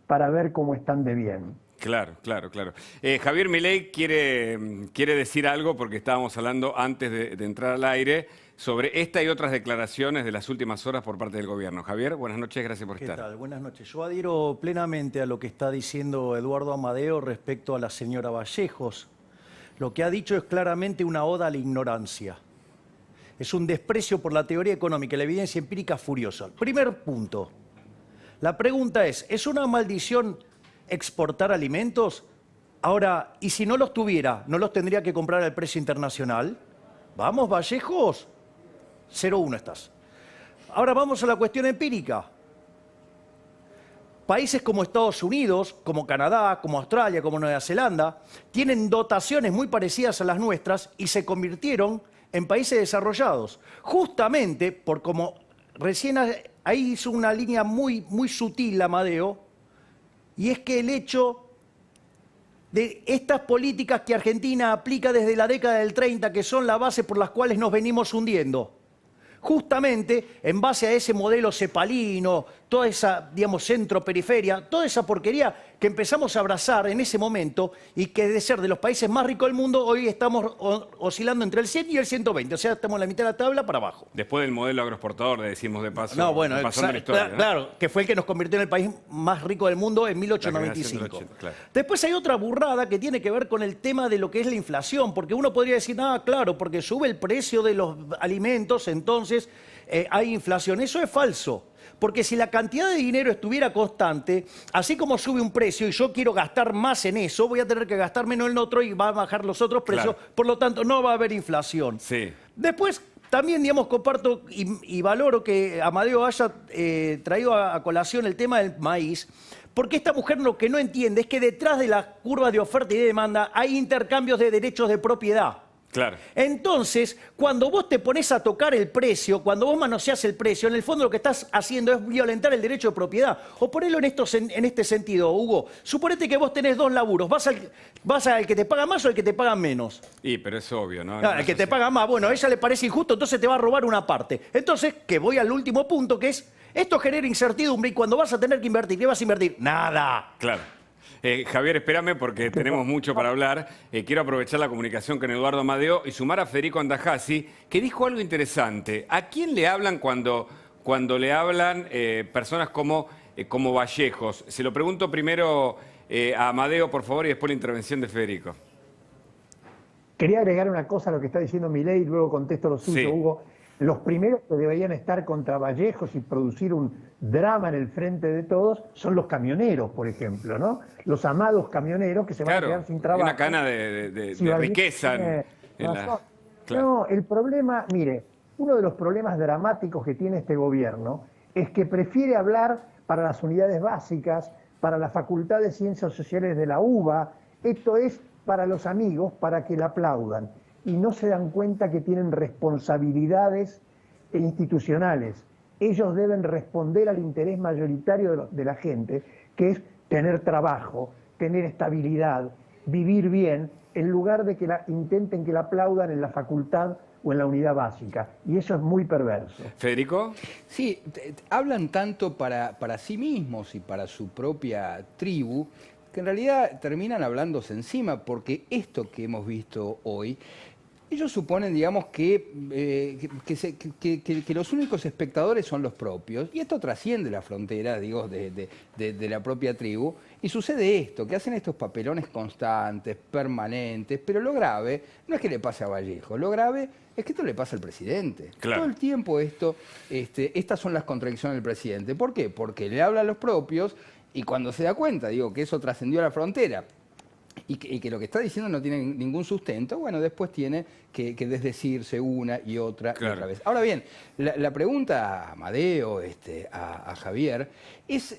para ver cómo están de bien. Claro, claro, claro. Javier Milei quiere decir algo porque estábamos hablando antes de entrar al aire sobre esta y otras declaraciones de las últimas horas por parte del gobierno. Javier, buenas noches, gracias por ¿Qué estar. tal? Buenas noches. Yo adhiero plenamente a lo que está diciendo Eduardo Amadeo respecto a la señora Vallejos. Lo que ha dicho es claramente una oda a la ignorancia. Es un desprecio por la teoría económica y la evidencia empírica furiosa. Primer punto. La pregunta ¿es una maldición exportar alimentos? Ahora, ¿y si no los tuviera, no los tendría que comprar al precio internacional? Vamos, Vallejos. 0-1 estás. Ahora vamos a la cuestión empírica. Países como Estados Unidos, como Canadá, como Australia, como Nueva Zelanda, tienen dotaciones muy parecidas a las nuestras y se convirtieron en países desarrollados. Justamente por como recién ahí hizo una línea muy sutil Amadeo, y es que el hecho de estas políticas que Argentina aplica desde la década del 30, que son la base por las cuales nos venimos hundiendo, justamente en base a ese modelo cepalino, toda esa, digamos, centro-periferia, toda esa porquería que empezamos a abrazar en ese momento y que de ser de los países más ricos del mundo, hoy estamos oscilando entre el 100 y el 120, o sea, estamos en la mitad de la tabla para abajo. Después del modelo agroexportador, le decimos de paso, No, bueno, pasando la historia, ¿no? claro, que fue el que nos convirtió en el país más rico del mundo en 1895. 80, claro. Después hay otra burrada que tiene que ver con el tema de lo que es la inflación, porque uno podría decir, claro, porque sube el precio de los alimentos, entonces hay inflación. Eso es falso. Porque si la cantidad de dinero estuviera constante, así como sube un precio y yo quiero gastar más en eso, voy a tener que gastar menos en el otro y va a bajar los otros precios, Claro. por lo tanto no va a haber inflación. Sí. Después, también, digamos, comparto y valoro que Amadeo haya traído a colación el tema del maíz, porque esta mujer lo que no entiende es que detrás de las curvas de oferta y de demanda hay intercambios de derechos de propiedad. Claro. Entonces, cuando vos te pones a tocar el precio, cuando vos manoseás el precio, en el fondo lo que estás haciendo es violentar el derecho de propiedad. O ponerlo en este sentido, Hugo. Suponete que vos tenés dos laburos. ¿Vas al que te paga más o al que te paga menos? Pero es obvio, ¿no? Claro, el que te paga más, bueno, a ella le parece injusto, entonces te va a robar una parte. Entonces, que voy al último punto, que es, esto genera incertidumbre y cuando vas a tener que invertir, ¿qué vas a invertir? Nada. Claro. Javier, espérame porque tenemos mucho para hablar. Quiero aprovechar la comunicación con Eduardo Amadeo y sumar a Federico Andajasi, que dijo algo interesante. ¿A quién le hablan cuando le hablan personas como Vallejos? Se lo pregunto primero a Amadeo, por favor, y después la intervención de Federico. Quería agregar una cosa a lo que está diciendo Milei y luego contesto lo suyo, Sí. Hugo. Los primeros que deberían estar contra Vallejos y producir un drama en el frente de todos son los camioneros, por ejemplo, ¿no? Los amados camioneros que se van a quedar sin trabajo. Hay una cana de Si Vallejos riqueza tiene en razón. Claro. No, el problema, mire, uno de los problemas dramáticos que tiene este gobierno es que prefiere hablar para las unidades básicas, para la Facultad de Ciencias Sociales de la UBA, esto es para los amigos, para que la aplaudan. Y no se dan cuenta que tienen responsabilidades institucionales. Ellos deben responder al interés mayoritario de la gente, que es tener trabajo, tener estabilidad, vivir bien, en lugar de que intenten que la aplaudan en la facultad o en la unidad básica. Y eso es muy perverso. ¿Federico? Sí, hablan tanto para sí mismos y para su propia tribu, que en realidad terminan hablándose encima, porque esto que hemos visto hoy, ellos suponen, digamos, que los únicos espectadores son los propios, y esto trasciende la frontera, digo, de la propia tribu, y sucede esto, que hacen estos papelones constantes, permanentes, pero lo grave no es que le pase a Vallejo, lo grave es que esto le pasa al presidente. Claro. Todo el tiempo estas son las contradicciones del presidente. ¿Por qué? Porque le habla a los propios, y cuando se da cuenta, digo, que eso trascendió la frontera, y que lo que está diciendo no tiene ningún sustento, bueno, después tiene que desdecirse una y otra y otra vez. Ahora bien, la pregunta a Amadeo, a Javier, es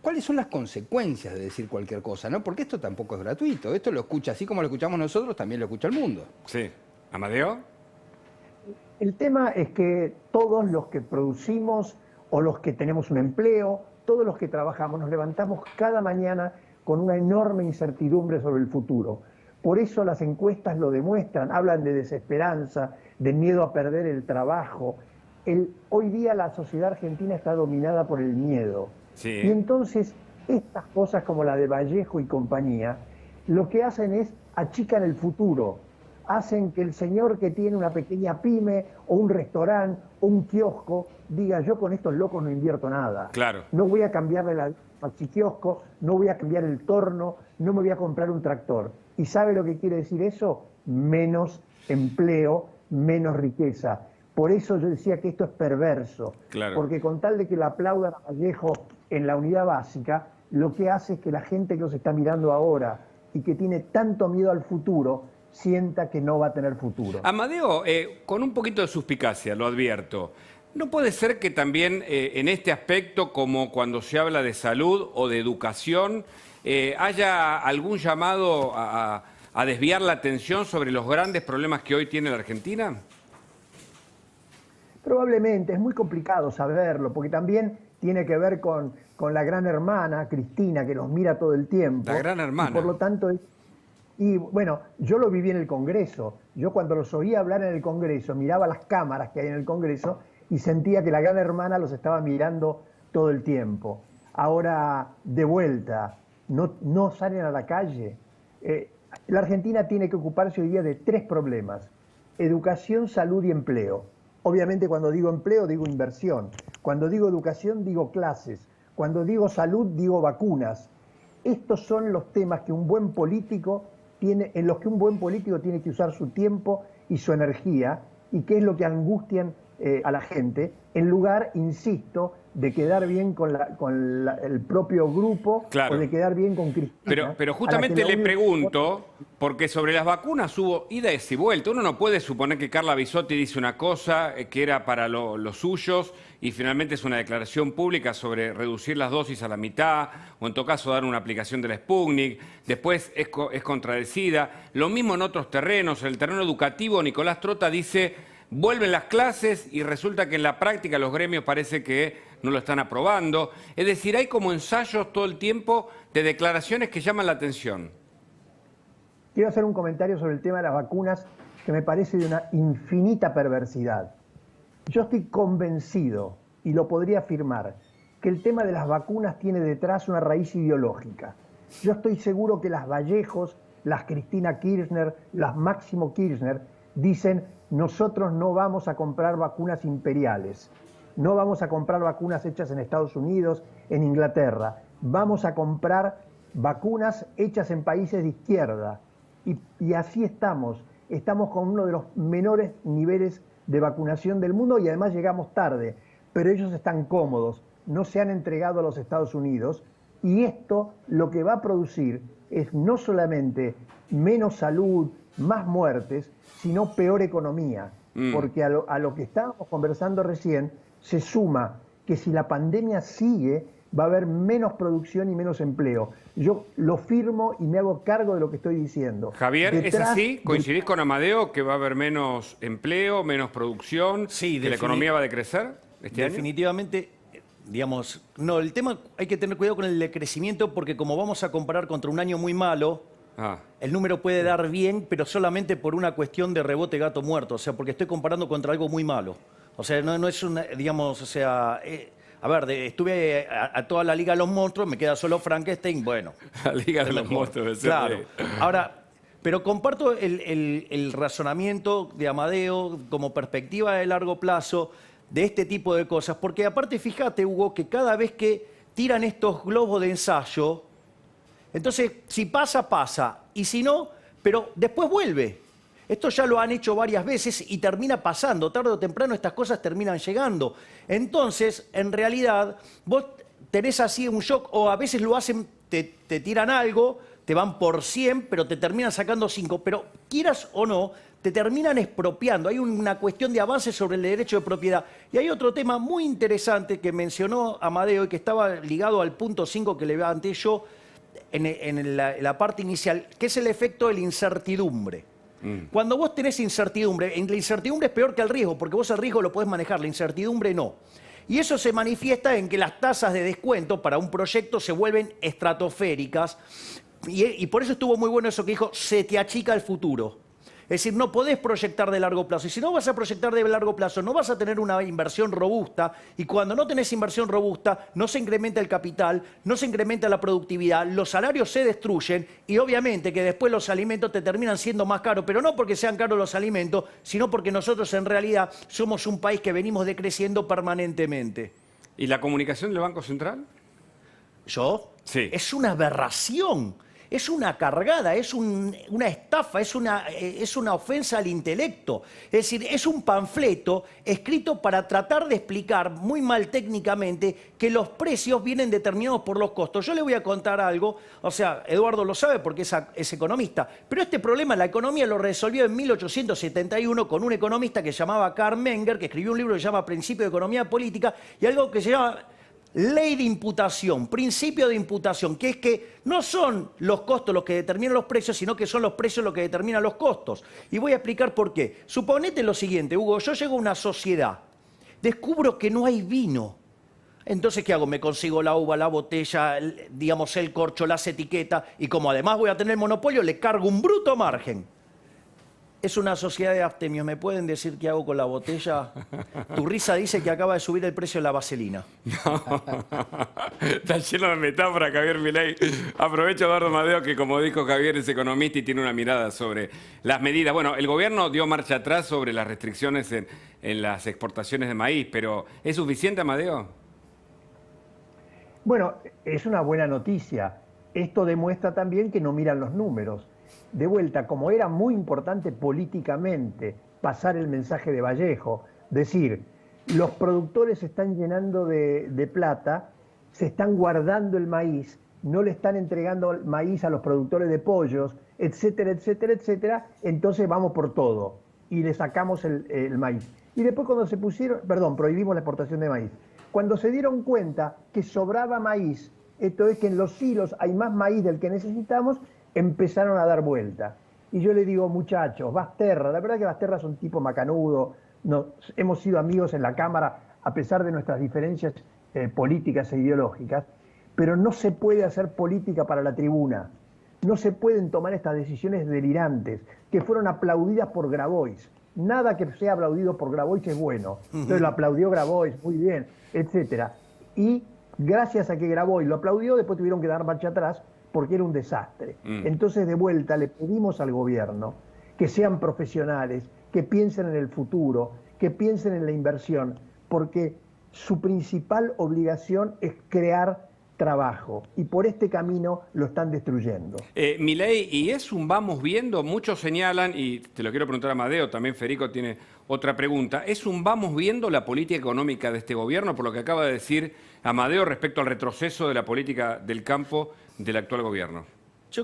¿cuáles son las consecuencias de decir cualquier cosa? ¿No? Porque esto tampoco es gratuito, esto lo escucha, así como lo escuchamos nosotros, también lo escucha el mundo. Sí. ¿Amadeo? El tema es que todos los que producimos o los que tenemos un empleo, todos los que trabajamos, nos levantamos cada mañana con una enorme incertidumbre sobre el futuro. Por eso las encuestas lo demuestran, hablan de desesperanza, de miedo a perder el trabajo. Hoy día la sociedad argentina está dominada por el miedo. Sí. Y entonces Estas cosas como la de Vallejo y compañía, lo que hacen es achican el futuro, hacen que el señor que tiene una pequeña pyme o un restaurante o un kiosco diga, yo con estos locos no invierto nada. Claro. No voy a cambiarle al kiosco, no voy a cambiar el torno, no me voy a comprar un tractor. ¿Y sabe lo que quiere decir eso? Menos empleo, menos riqueza. Por eso yo decía que esto es perverso, Claro. porque con tal de que le aplaudan a Vallejo en la unidad básica, lo que hace es que la gente que nos está mirando ahora y que tiene tanto miedo al futuro, sienta que no va a tener futuro. Amadeo, con un poquito de suspicacia, lo advierto. ¿No puede ser que también en este aspecto, como cuando se habla de salud o de educación, haya algún llamado a desviar la atención sobre los grandes problemas que hoy tiene la Argentina? Probablemente, es muy complicado saberlo, porque también tiene que ver con la gran hermana, Cristina, que nos mira todo el tiempo. La gran hermana. Y por lo tanto, y bueno, yo lo viví en el Congreso. Yo cuando los oía hablar en el Congreso, miraba las cámaras que hay en el Congreso y sentía que la gran hermana los estaba mirando todo el tiempo. Ahora, de vuelta, no salen a la calle. La Argentina tiene que ocuparse hoy día de 3 problemas: educación, salud y empleo. Obviamente cuando digo empleo digo inversión, cuando digo educación digo clases, cuando digo salud digo vacunas. Estos son los temas que un buen político en los que un buen político tiene que usar su tiempo y su energía, y que es lo que angustian a la gente, en lugar, insisto, de quedar bien con el propio grupo, Claro. o de quedar bien con Cristina. Pero justamente le pregunto, porque sobre las vacunas hubo idas y vueltas. Uno no puede suponer que Carla Bisotti dice una cosa que era para los suyos y finalmente es una declaración pública sobre reducir las dosis a la mitad o en todo caso dar una aplicación de la Sputnik. Después es contradecida. Lo mismo en otros terrenos. En el terreno educativo, Nicolás Trota dice: vuelven las clases y resulta que en la práctica los gremios parece que no lo están aprobando. Es decir, hay como ensayos todo el tiempo de declaraciones que llaman la atención. Quiero hacer un comentario sobre el tema de las vacunas que me parece de una infinita perversidad. Yo estoy convencido, y lo podría afirmar, que el tema de las vacunas tiene detrás una raíz ideológica. Yo estoy seguro que las Vallejos, las Cristina Kirchner, las Máximo Kirchner, dicen: nosotros no vamos a comprar vacunas imperiales, no vamos a comprar vacunas hechas en Estados Unidos, en Inglaterra, vamos a comprar vacunas hechas en países de izquierda. Y así estamos con uno de los menores niveles de vacunación del mundo y además llegamos tarde, pero ellos están cómodos, no se han entregado a los Estados Unidos, y esto lo que va a producir es no solamente menos salud, más muertes, sino peor economía, porque a lo que estábamos conversando recién se suma que si la pandemia sigue va a haber menos producción y menos empleo. Yo lo firmo y me hago cargo de lo que estoy diciendo. Javier, ¿es así? ¿Coincidís con Amadeo que va a haber menos empleo, menos producción, Sí, que la economía va a decrecer este año? definitivamente, digamos, no, el tema hay que tener cuidado con el decrecimiento porque como vamos a comparar contra un año muy malo, el número puede dar bien, pero solamente por una cuestión de rebote gato muerto, o sea, porque estoy comparando contra algo muy malo. O sea, no es una, digamos, o sea, a ver, estuve a toda la Liga de los Monstruos, me queda solo Frankenstein, bueno. La Liga de los Monstruos. Claro. Ahora, pero comparto el razonamiento de Amadeo como perspectiva de largo plazo de este tipo de cosas, porque aparte fíjate, Hugo, que cada vez que tiran estos globos de ensayo, entonces si pasa, pasa, y si no, pero después vuelve. Esto ya lo han hecho varias veces y termina pasando. Tarde o temprano estas cosas terminan llegando. Entonces, en realidad, vos tenés así un shock, o a veces lo hacen, te tiran algo, te van por 100, pero te terminan sacando 5. Pero quieras o no, te terminan expropiando. Hay una cuestión de avance sobre el derecho de propiedad. Y hay otro tema muy interesante que mencionó Amadeo y que estaba ligado al punto 5 que levanté yo en la parte inicial, que es el efecto de la incertidumbre. Cuando vos tenés incertidumbre, la incertidumbre es peor que el riesgo, porque vos el riesgo lo podés manejar, la incertidumbre no. Y eso se manifiesta en que las tasas de descuento para un proyecto se vuelven estratosféricas, y por eso estuvo muy bueno eso que dijo: se te achica el futuro. Es decir, no podés proyectar de largo plazo. Y si no vas a proyectar de largo plazo, no vas a tener una inversión robusta. Y cuando no tenés inversión robusta, no se incrementa el capital, no se incrementa la productividad, los salarios se destruyen y obviamente que después los alimentos te terminan siendo más caros. Pero no porque sean caros los alimentos, sino porque nosotros en realidad somos un país que venimos decreciendo permanentemente. ¿Y la comunicación del Banco Central? ¿Yo? Sí. Es una aberración. Es una cargada, es una estafa, es una ofensa al intelecto. Es decir, es un panfleto escrito para tratar de explicar muy mal técnicamente que los precios vienen determinados por los costos. Yo le voy a contar algo, o sea, Eduardo lo sabe porque es economista, pero este problema la economía lo resolvió en 1871 con un economista que se llamaba Karl Menger, que escribió un libro que se llama Principio de Economía Política, y algo que se llama ley de imputación, principio de imputación, que es que no son los costos los que determinan los precios, sino que son los precios los que determinan los costos. Y voy a explicar por qué. Suponete lo siguiente, Hugo, yo llego a una sociedad, descubro que no hay vino. Entonces, ¿qué hago? Me consigo la uva, la botella, digamos, el corcho, las etiquetas, y como además voy a tener monopolio, le cargo un bruto margen. Es una sociedad de abstemios. ¿Me pueden decir qué hago con la botella? Tu risa dice que acaba de subir el precio de la vaselina. No. Está lleno de metáforas, Javier Milei. Aprovecho, Eduardo Amadeo, que como dijo Javier, es economista y tiene una mirada sobre las medidas. Bueno, el gobierno dio marcha atrás sobre las restricciones en las exportaciones de maíz, pero ¿es suficiente, Amadeo? Bueno, es una buena noticia. Esto demuestra también que no miran los números. De vuelta, como era muy importante políticamente pasar el mensaje de Vallejo, decir, los productores se están llenando de plata, se están guardando el maíz, no le están entregando el maíz a los productores de pollos, etcétera, etcétera, etcétera, entonces vamos por todo y le sacamos el maíz. Y después cuando se pusieron, prohibimos la exportación de maíz. Cuando se dieron cuenta que sobraba maíz, esto es que en los silos hay más maíz del que necesitamos, empezaron a dar vuelta. Y yo le digo, muchachos, Basterra, la verdad que Basterra es un tipo macanudo, hemos sido amigos en la Cámara a pesar de nuestras diferencias políticas e ideológicas, pero no se puede hacer política para la tribuna, no se pueden tomar estas decisiones delirantes que fueron aplaudidas por Grabois. Nada que sea aplaudido por Grabois es bueno. Entonces lo aplaudió Grabois, muy bien, etcétera. Y gracias a que Grabois lo aplaudió, después tuvieron que dar marcha atrás porque era un desastre. Entonces, de vuelta, le pedimos al gobierno que sean profesionales, que piensen en el futuro, que piensen en la inversión, porque su principal obligación es crear trabajo, y por este camino lo están destruyendo. Milei, y es un vamos viendo, muchos señalan, y te lo quiero preguntar a Amadeo, también Federico tiene otra pregunta, ¿es un vamos viendo la política económica de este gobierno, por lo que acaba de decir Amadeo respecto al retroceso de la política del campo del actual gobierno? Yo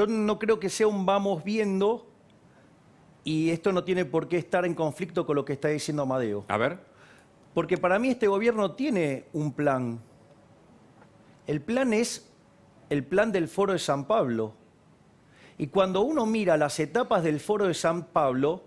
no creo que sea un vamos viendo, y esto no tiene por qué estar en conflicto con lo que está diciendo Amadeo. A ver. Porque para mí este gobierno tiene un plan. El plan es el plan del Foro de San Pablo. Y cuando uno mira las etapas del Foro de San Pablo,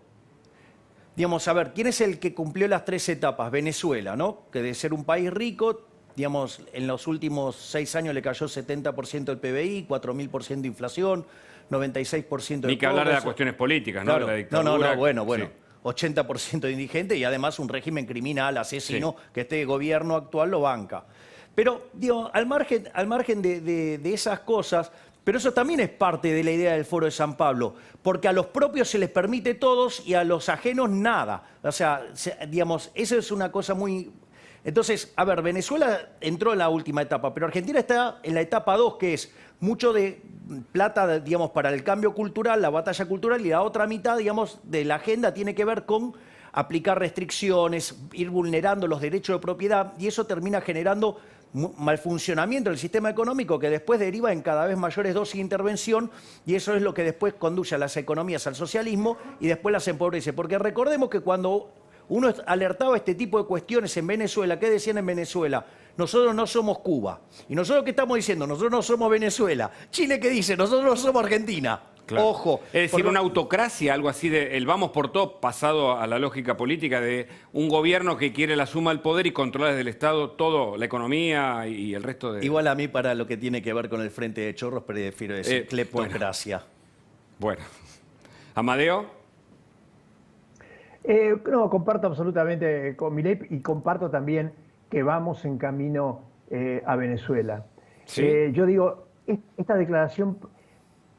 digamos, a ver, ¿quién es el que cumplió las 3 etapas? Venezuela, ¿no? Que de ser un país rico, digamos, en los últimos 6 años le cayó 70% del PBI, 4.000% de inflación, 96% de Ni que hablar de las cuestiones políticas, ¿no? Claro. De la dictadura. Bueno. Sí. 80% de indigentes y además un régimen criminal, asesino, que este gobierno actual lo banca. Pero, digo, al margen de esas cosas, pero eso también es parte de la idea del Foro de San Pablo, porque a los propios se les permite todos y a los ajenos nada. O sea, digamos, eso es una cosa muy... Entonces, a ver, Venezuela entró en la última etapa, pero Argentina está en la etapa 2, que es mucho de plata, digamos, para el cambio cultural, la batalla cultural, y la otra mitad, digamos, de la agenda tiene que ver con aplicar restricciones, ir vulnerando los derechos de propiedad, y eso termina generando mal funcionamiento del sistema económico que después deriva en cada vez mayores dosis de intervención, y eso es lo que después conduce a las economías al socialismo y después las empobrece. Porque recordemos que cuando uno alertaba este tipo de cuestiones en Venezuela, ¿qué decían en Venezuela? Nosotros no somos Cuba. ¿Y nosotros qué estamos diciendo? Nosotros no somos Venezuela. ¿Chile qué dice? Nosotros no somos Argentina. Claro. Ojo. Es decir, una autocracia, algo así de el vamos por todo, pasado a la lógica política de un gobierno que quiere la suma del poder y controla desde el Estado todo, la economía y el resto de... Igual a mí, para lo que tiene que ver con el Frente de Chorros, prefiero decir cleptocracia. Bueno. Amadeo. No, comparto absolutamente con Milei y comparto también que vamos en camino a Venezuela. Sí. Yo digo, esta declaración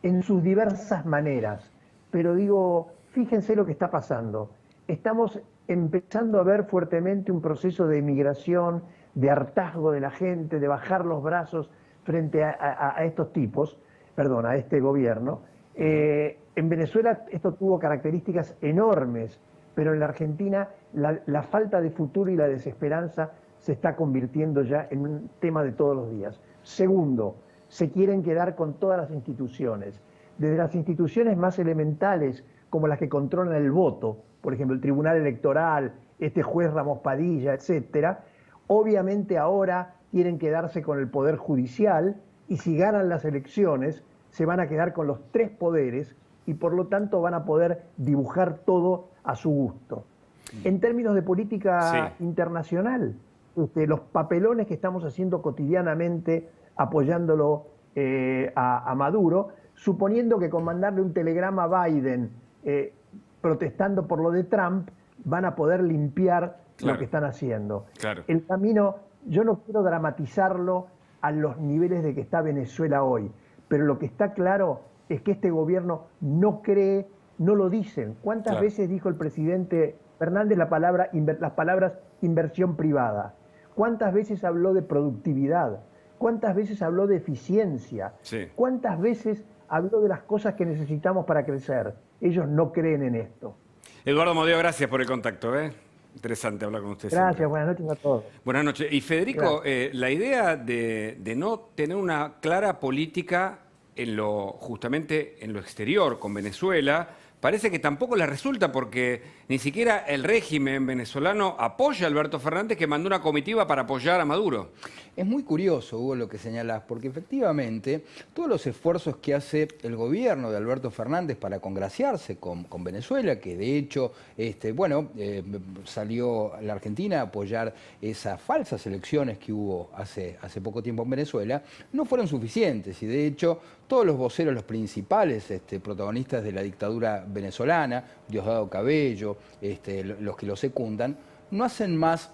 en sus diversas maneras, pero digo, fíjense lo que está pasando. Estamos empezando a ver fuertemente un proceso de migración, de hartazgo de la gente, de bajar los brazos frente a estos tipos, perdón, a este gobierno. En Venezuela esto tuvo características enormes, pero en la Argentina la falta de futuro y la desesperanza se está convirtiendo ya en un tema de todos los días. Segundo, se quieren quedar con todas las instituciones, desde las instituciones más elementales como las que controlan el voto, por ejemplo, el Tribunal Electoral, este juez Ramos Padilla, etcétera. Obviamente ahora quieren quedarse con el Poder Judicial y si ganan las elecciones se van a quedar con los tres poderes y por lo tanto van a poder dibujar todo a su gusto. En términos de política internacional, los papelones que estamos haciendo cotidianamente apoyándolo a Maduro, suponiendo que con mandarle un telegrama a Biden protestando por lo de Trump, van a poder limpiar lo que están haciendo. Claro. El camino, yo no quiero dramatizarlo a los niveles de que está Venezuela hoy, pero lo que está claro es que este gobierno no cree, no lo dicen. ¿Cuántas veces dijo el presidente Fernández las palabras inversión privada? ¿Cuántas veces habló de productividad? ¿Cuántas veces habló de eficiencia? Sí. ¿Cuántas veces habló de las cosas que necesitamos para crecer? Ellos no creen en esto. Eduardo Amadeo, gracias por el contacto. Interesante hablar con usted. Gracias, siempre. buenas noches a todos. Buenas noches. Y Federico, la idea de no tener una clara política justamente en lo exterior con Venezuela, parece que tampoco le resulta porque ni siquiera el régimen venezolano apoya a Alberto Fernández, que mandó una comitiva para apoyar a Maduro. Es muy curioso, Hugo, lo que señalás, porque efectivamente todos los esfuerzos que hace el gobierno de Alberto Fernández para congraciarse con Venezuela, que de hecho salió la Argentina a apoyar esas falsas elecciones que hubo hace poco tiempo en Venezuela, no fueron suficientes y de hecho todos los voceros, los principales protagonistas de la dictadura venezolana, Diosdado Cabello, los que lo secundan, no hacen más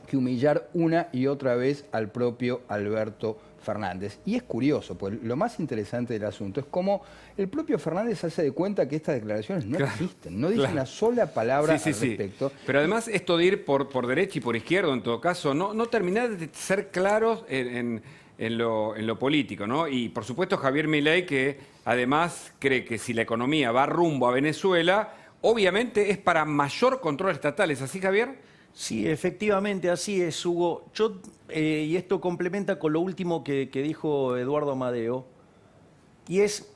que humillar una y otra vez al propio Alberto Fernández. Y es curioso, pues lo más interesante del asunto es cómo el propio Fernández hace de cuenta que estas declaraciones no existen, no dice una sola palabra al respecto. Pero además esto de ir por derecha y por izquierda, en todo caso, no termina de ser claros en lo político, ¿no? Y por supuesto Javier Milei, que además cree que si la economía va rumbo a Venezuela, obviamente es para mayor control estatal. ¿Es así, Javier? Sí, efectivamente, así es, Hugo. Y esto complementa con lo último que dijo Eduardo Amadeo, y es,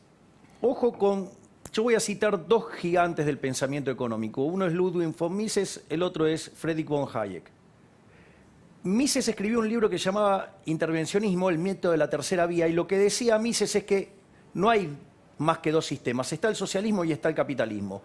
ojo con, yo voy a citar dos gigantes del pensamiento económico. Uno es Ludwig von Mises, el otro es Friedrich von Hayek. Mises escribió un libro que se llamaba Intervencionismo, el método de la tercera vía, y lo que decía Mises es que no hay más que dos sistemas, está el socialismo y está el capitalismo.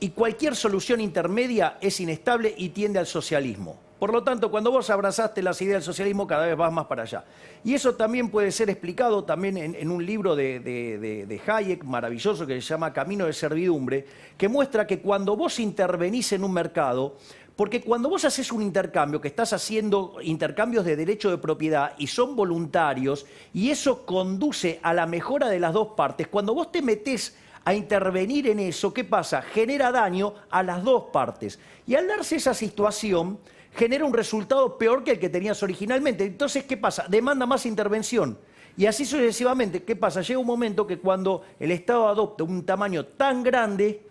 Y cualquier solución intermedia es inestable y tiende al socialismo. Por lo tanto, cuando vos abrazaste las ideas del socialismo, cada vez vas más para allá. Y eso también puede ser explicado también en un libro de Hayek, maravilloso, que se llama Camino de Servidumbre, que muestra que cuando vos intervenís en un mercado, porque cuando vos haces un intercambio, que estás haciendo intercambios de derecho de propiedad y son voluntarios, y eso conduce a la mejora de las dos partes, cuando vos te metés a intervenir en eso, ¿qué pasa? Genera daño a las dos partes. Y al darse esa situación, genera un resultado peor que el que tenías originalmente. Entonces, ¿qué pasa? Demanda más intervención. Y así sucesivamente, ¿qué pasa? Llega un momento que cuando el Estado adopta un tamaño tan grande,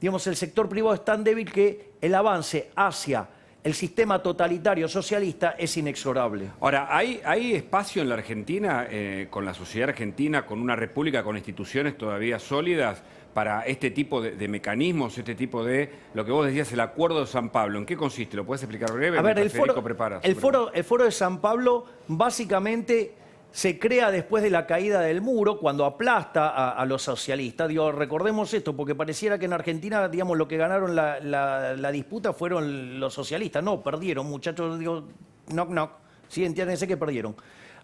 digamos, el sector privado es tan débil que el avance hacia el sistema totalitario socialista es inexorable. Ahora, ¿hay espacio en la Argentina, con la sociedad argentina, con una república, con instituciones todavía sólidas, para este tipo de mecanismos, este tipo de, lo que vos decías, el Acuerdo de San Pablo? ¿En qué consiste? ¿Lo puedes explicar breve? A ver, el foro de San Pablo básicamente se crea después de la caída del muro, cuando aplasta a los socialistas. Digo, recordemos esto, porque pareciera que en Argentina, digamos, lo que ganaron la disputa fueron los socialistas. No, perdieron, muchachos, digo, knock, knock. Sí, entiéndense que perdieron.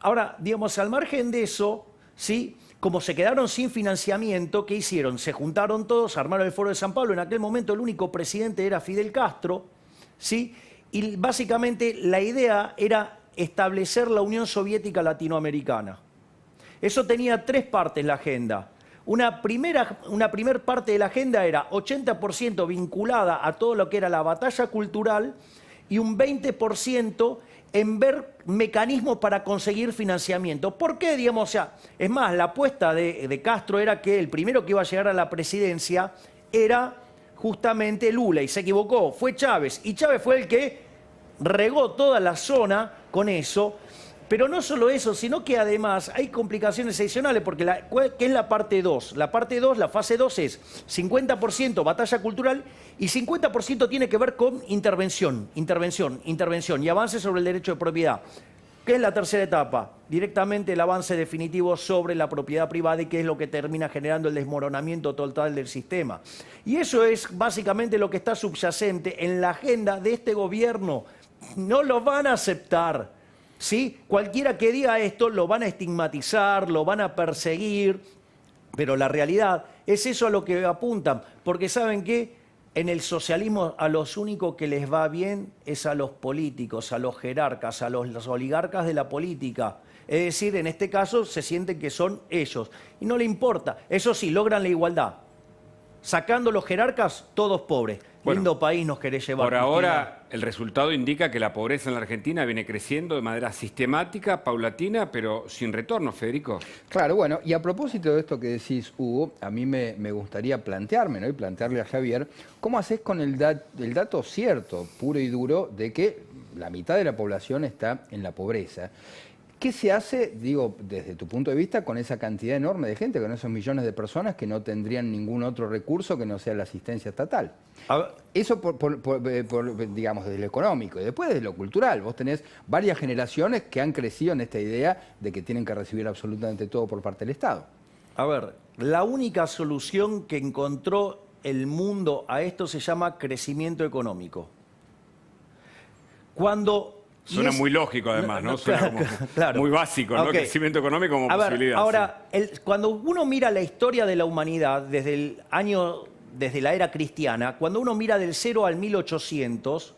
Ahora, digamos, al margen de eso, ¿sí? como se quedaron sin financiamiento, ¿qué hicieron? Se juntaron todos, armaron el Foro de San Pablo. En aquel momento el único presidente era Fidel Castro, ¿sí? Y básicamente la idea era establecer la Unión Soviética Latinoamericana. Eso tenía tres partes la agenda. Una primera parte de la agenda era 80% vinculada a todo lo que era la batalla cultural y un 20% en ver mecanismos para conseguir financiamiento. ¿Por qué? Digamos, o sea, es más, la apuesta de Castro era que el primero que iba a llegar a la presidencia era justamente Lula, y se equivocó, fue Chávez. Y Chávez fue el que regó toda la zona con eso. Pero no solo eso, sino que además hay complicaciones adicionales, porque ¿qué es la parte 2? La parte 2, la fase 2 es 50% batalla cultural y 50% tiene que ver con intervención y avance sobre el derecho de propiedad. ¿Qué es la tercera etapa? Directamente el avance definitivo sobre la propiedad privada, y que es lo que termina generando el desmoronamiento total del sistema. Y eso es básicamente lo que está subyacente en la agenda de este gobierno. No lo van a aceptar. ¿Sí? Cualquiera que diga esto lo van a estigmatizar, lo van a perseguir, pero la realidad es eso a lo que apuntan, porque ¿saben qué? En el socialismo a los únicos que les va bien es a los políticos, a los jerarcas, a los oligarcas de la política. Es decir, en este caso se sienten que son ellos y no le importa. Eso sí, logran la igualdad. Sacando los jerarcas, todos pobres. Bueno, lindo país nos querés llevar. Por ahora, el resultado indica que la pobreza en la Argentina viene creciendo de manera sistemática, paulatina, pero sin retorno, Federico. Claro, bueno, y a propósito de esto que decís, Hugo, a mí me gustaría plantearme, ¿no? Y plantearle a Javier, ¿cómo haces con el dato cierto, puro y duro, de que la mitad de la población está en la pobreza? ¿Qué se hace, digo, desde tu punto de vista, con esa cantidad enorme de gente, con esos millones de personas que no tendrían ningún otro recurso que no sea la asistencia estatal? Eso, digamos, desde lo económico. Y después desde lo cultural. Vos tenés varias generaciones que han crecido en esta idea de que tienen que recibir absolutamente todo por parte del Estado. A ver, la única solución que encontró el mundo a esto se llama crecimiento económico. Suena muy lógico, además, ¿no? Suena como claro. Muy básico, ¿no? Okay. Crecimiento económico como posibilidad. Ahora, cuando uno mira la historia de la humanidad desde la era cristiana, cuando uno mira del 0 al 1800,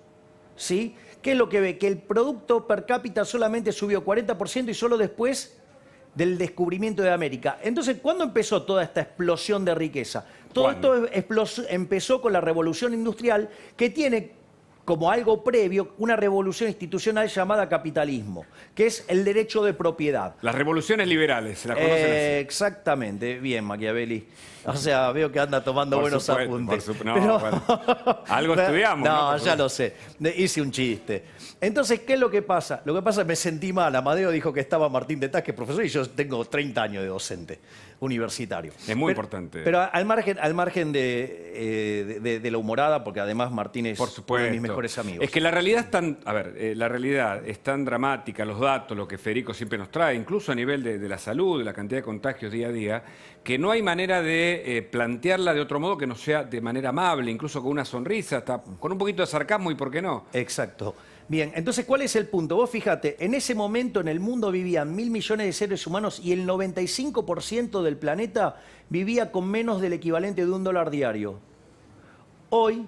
¿sí? ¿Qué es lo que ve? Que el producto per cápita solamente subió 40% y solo después del descubrimiento de América. Entonces, ¿cuándo empezó toda esta explosión de riqueza? Todo esto empezó con la revolución industrial, que tiene como algo previo una revolución institucional llamada capitalismo, que es el derecho de propiedad. Las revoluciones liberales, ¿se las conocen así? Exactamente, bien, Machiavelli. O sea, veo que anda tomando buenos apuntes. Bueno, algo estudiamos. No, ya lo sé. Hice un chiste. Entonces, ¿qué es lo que pasa? Lo que pasa es que me sentí mal. Amadeo dijo que estaba Martín de Taz, que es profesor, y yo tengo 30 años de docente universitario. Es muy importante. Pero al margen de la humorada, porque además Martín es uno de mis mejores amigos. Es que la realidad es tan, la realidad es tan dramática, los datos, lo que Federico siempre nos trae, incluso a nivel de la salud, de la cantidad de contagios día a día, que no hay manera de plantearla de otro modo que no sea de manera amable, incluso con una sonrisa, hasta con un poquito de sarcasmo, y por qué no. Exacto. Bien, entonces, ¿cuál es el punto? Vos fíjate, en ese momento en el mundo vivían 1.000 millones de seres humanos y el 95% del planeta vivía con menos del equivalente de $1 diario. Hoy,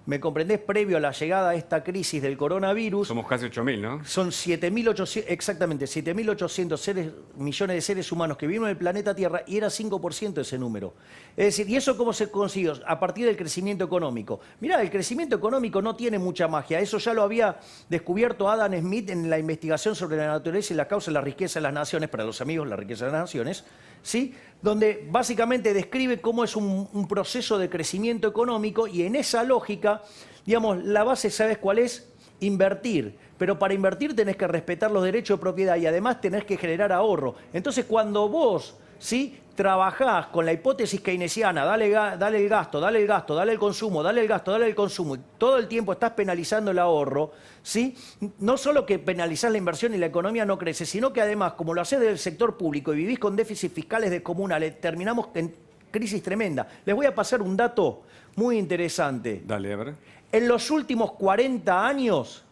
¿me comprendés? Previo a la llegada a esta crisis del coronavirus... Somos casi 8.000, ¿no? Son 7.800, exactamente, 7.800 millones de seres humanos que viven en el planeta Tierra, y era 5% ese número. Es decir, ¿y eso cómo se consiguió? A partir del crecimiento económico. Mirá, el crecimiento económico no tiene mucha magia. Eso ya lo había descubierto Adam Smith en la investigación sobre la naturaleza y la causa de la riqueza de las naciones, para los amigos, la riqueza de las naciones, ¿sí? Donde básicamente describe cómo es un proceso de crecimiento económico, y en esa lógica, digamos, la base, ¿sabes cuál es? Invertir. Pero para invertir tenés que respetar los derechos de propiedad y además tenés que generar ahorro. Entonces, cuando vos, ¿sí?, trabajás con la hipótesis keynesiana, dale el gasto, dale el consumo, dale el gasto, dale el consumo, y todo el tiempo estás penalizando el ahorro, ¿sí? No solo que penalizás la inversión y la economía no crece, sino que además, como lo hacés del sector público y vivís con déficits fiscales descomunales, terminamos en crisis tremenda. Les voy a pasar un dato muy interesante. Dale, a ver. En los últimos 40 años,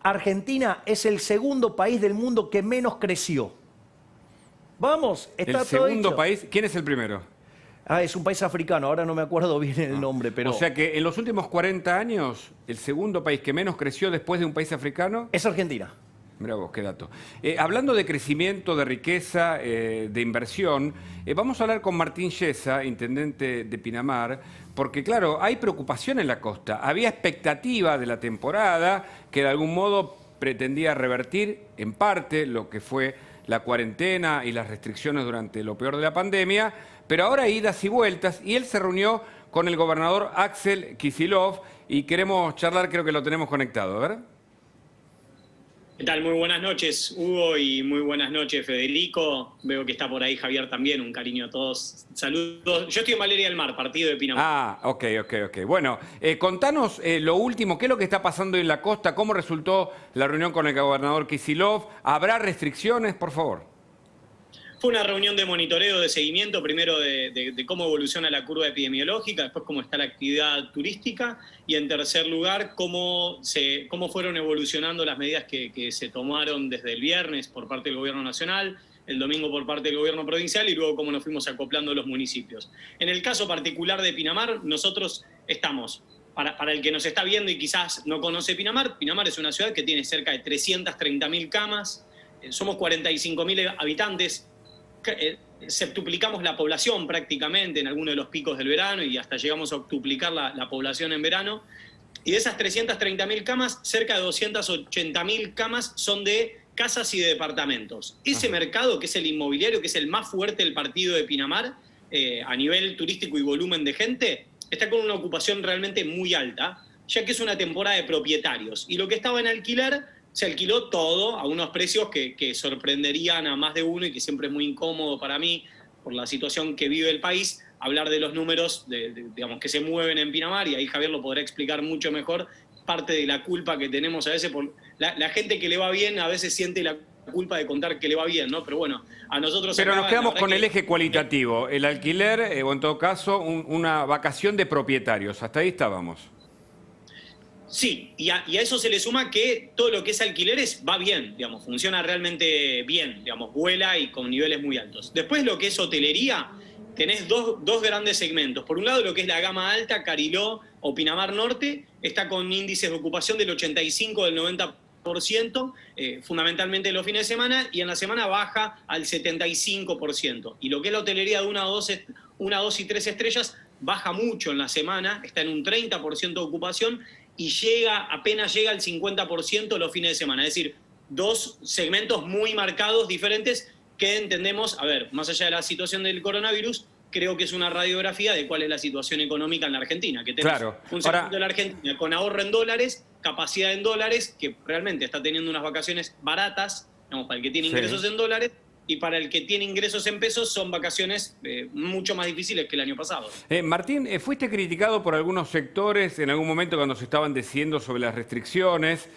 Argentina es el segundo país del mundo que menos creció. Vamos, está El todo segundo hecho. país, ¿quién es el primero? Es un país africano, ahora no me acuerdo bien el nombre, pero... O sea que en los últimos 40 años, el segundo país que menos creció después de un país africano... Es Argentina. Mirá vos, qué dato. Hablando de crecimiento, de riqueza, de inversión, vamos a hablar con Martín Yesa, intendente de Pinamar, porque claro, hay preocupación en la costa. Había expectativa de la temporada que de algún modo pretendía revertir en parte lo que fue la cuarentena y las restricciones durante lo peor de la pandemia, pero ahora hay idas y vueltas, y él se reunió con el gobernador Axel Kicillof y queremos charlar, creo que lo tenemos conectado, a ver. ¿Qué tal? Muy buenas noches, Hugo, y muy buenas noches, Federico. Veo que está por ahí Javier también, un cariño a todos. Saludos. Yo estoy en Valeria del Mar, partido de Pinamar. Ah, ok. Bueno, contanos lo último, ¿qué es lo que está pasando en la costa? ¿Cómo resultó la reunión con el gobernador Kicillof? ¿Habrá restricciones, por favor? Fue una reunión de monitoreo, de seguimiento, primero de cómo evoluciona la curva epidemiológica, después cómo está la actividad turística y en tercer lugar cómo fueron evolucionando las medidas que se tomaron desde el viernes por parte del Gobierno Nacional, el domingo por parte del Gobierno Provincial y luego cómo nos fuimos acoplando los municipios. En el caso particular de Pinamar, nosotros estamos, para el que nos está viendo y quizás no conoce Pinamar, Pinamar es una ciudad que tiene cerca de 330.000 camas, somos 45.000 habitantes, septuplicamos la población prácticamente en algunos de los picos del verano y hasta llegamos a octuplicar la población en verano. Y de esas 330.000 camas, cerca de 280.000 camas son de casas y de departamentos. Ese mercado, que es el inmobiliario, que es el más fuerte del partido de Pinamar, a nivel turístico y volumen de gente, está con una ocupación realmente muy alta, ya que es una temporada de propietarios. Y lo que estaba en alquiler se alquiló todo a unos precios que sorprenderían a más de uno y que siempre es muy incómodo para mí, por la situación que vive el país, hablar de los números digamos, que se mueven en Pinamar, y ahí Javier lo podrá explicar mucho mejor, parte de la culpa que tenemos a veces por la gente que le va bien, a veces siente la culpa de contar que le va bien, ¿no? Pero bueno, a nosotros... Pero nos quedamos con el eje cualitativo. cualitativo, el alquiler, o en todo caso, una vacación de propietarios. Hasta ahí estábamos. Sí, y a eso se le suma que todo lo que es alquileres va bien, digamos, funciona realmente bien, digamos, vuela y con niveles muy altos. Después lo que es hotelería, tenés dos grandes segmentos. Por un lado, lo que es la gama alta, Cariló o Pinamar Norte, está con índices de ocupación del 85, del 90%, fundamentalmente los fines de semana, y en la semana baja al 75%. Y lo que es la hotelería de 1, 2 y 3 estrellas baja mucho en la semana, está en un 30% de ocupación, y apenas llega al 50% los fines de semana. Es decir, dos segmentos muy marcados, diferentes, que entendemos, a ver, más allá de la situación del coronavirus, creo que es una radiografía de cuál es la situación económica en la Argentina. Que tenemos un segmento de la Argentina con ahorro en dólares, capacidad en dólares, que realmente está teniendo unas vacaciones baratas, digamos, para el que tiene ingresos en dólares, y para el que tiene ingresos en pesos son vacaciones mucho más difíciles que el año pasado. Martín, fuiste criticado por algunos sectores en algún momento cuando se estaban decidiendo sobre las restricciones.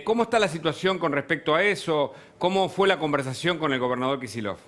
¿Cómo está la situación con respecto a eso? ¿Cómo fue la conversación con el gobernador Kicillof?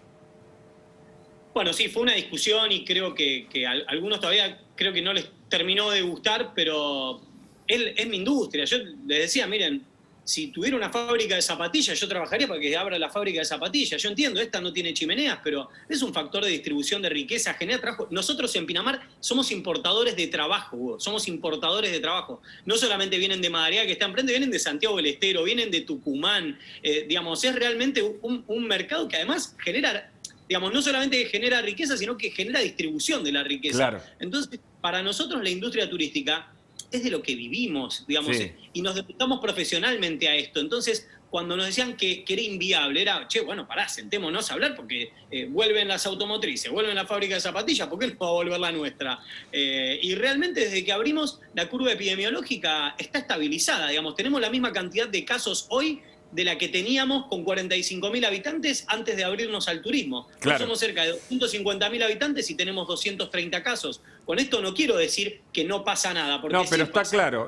Bueno, sí, fue una discusión y creo que a algunos todavía creo que no les terminó de gustar, pero es mi industria. Yo les decía, miren, si tuviera una fábrica de zapatillas, yo trabajaría para que abra la fábrica de zapatillas. Yo entiendo, esta no tiene chimeneas, pero es un factor de distribución de riqueza, genera trabajo. Nosotros en Pinamar somos importadores de trabajo, Hugo, somos importadores de trabajo. No solamente vienen de Madariaga, que está enfrente, vienen de Santiago del Estero, vienen de Tucumán. Digamos, es realmente un mercado que además genera, digamos, no solamente genera riqueza, sino que genera distribución de la riqueza. Claro. Entonces, para nosotros la industria turística es de lo que vivimos, digamos, Sí. Y nos dedicamos profesionalmente a esto. Entonces, cuando nos decían que era inviable, era, bueno, pará, sentémonos a hablar porque vuelven las automotrices, vuelven la fábrica de zapatillas, ¿por qué no va a volver la nuestra? Y realmente desde que abrimos, la curva epidemiológica está estabilizada, digamos, tenemos la misma cantidad de casos hoy de la que teníamos con 45.000 habitantes antes de abrirnos al turismo. Claro. Somos cerca de 250.000 habitantes y tenemos 230 casos. Con esto no quiero decir que no pasa nada. Porque No, pero sí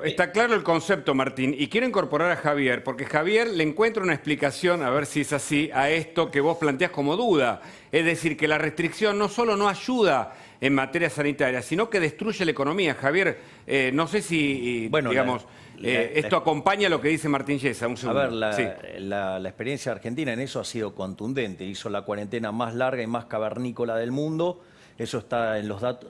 está claro el concepto, Martín, y quiero incorporar a Javier, porque Javier le encuentra una explicación, a ver si es así, a esto que vos planteás como duda. Es decir, que la restricción no solo no ayuda en materia sanitaria, sino que destruye la economía. Javier, no sé si, Bueno, digamos... esto acompaña lo que dice Martín Yesa. Un A segundo. ver, Sí. la experiencia argentina en eso ha sido contundente. Hizo la cuarentena más larga y más cavernícola del mundo. Eso está en los datos.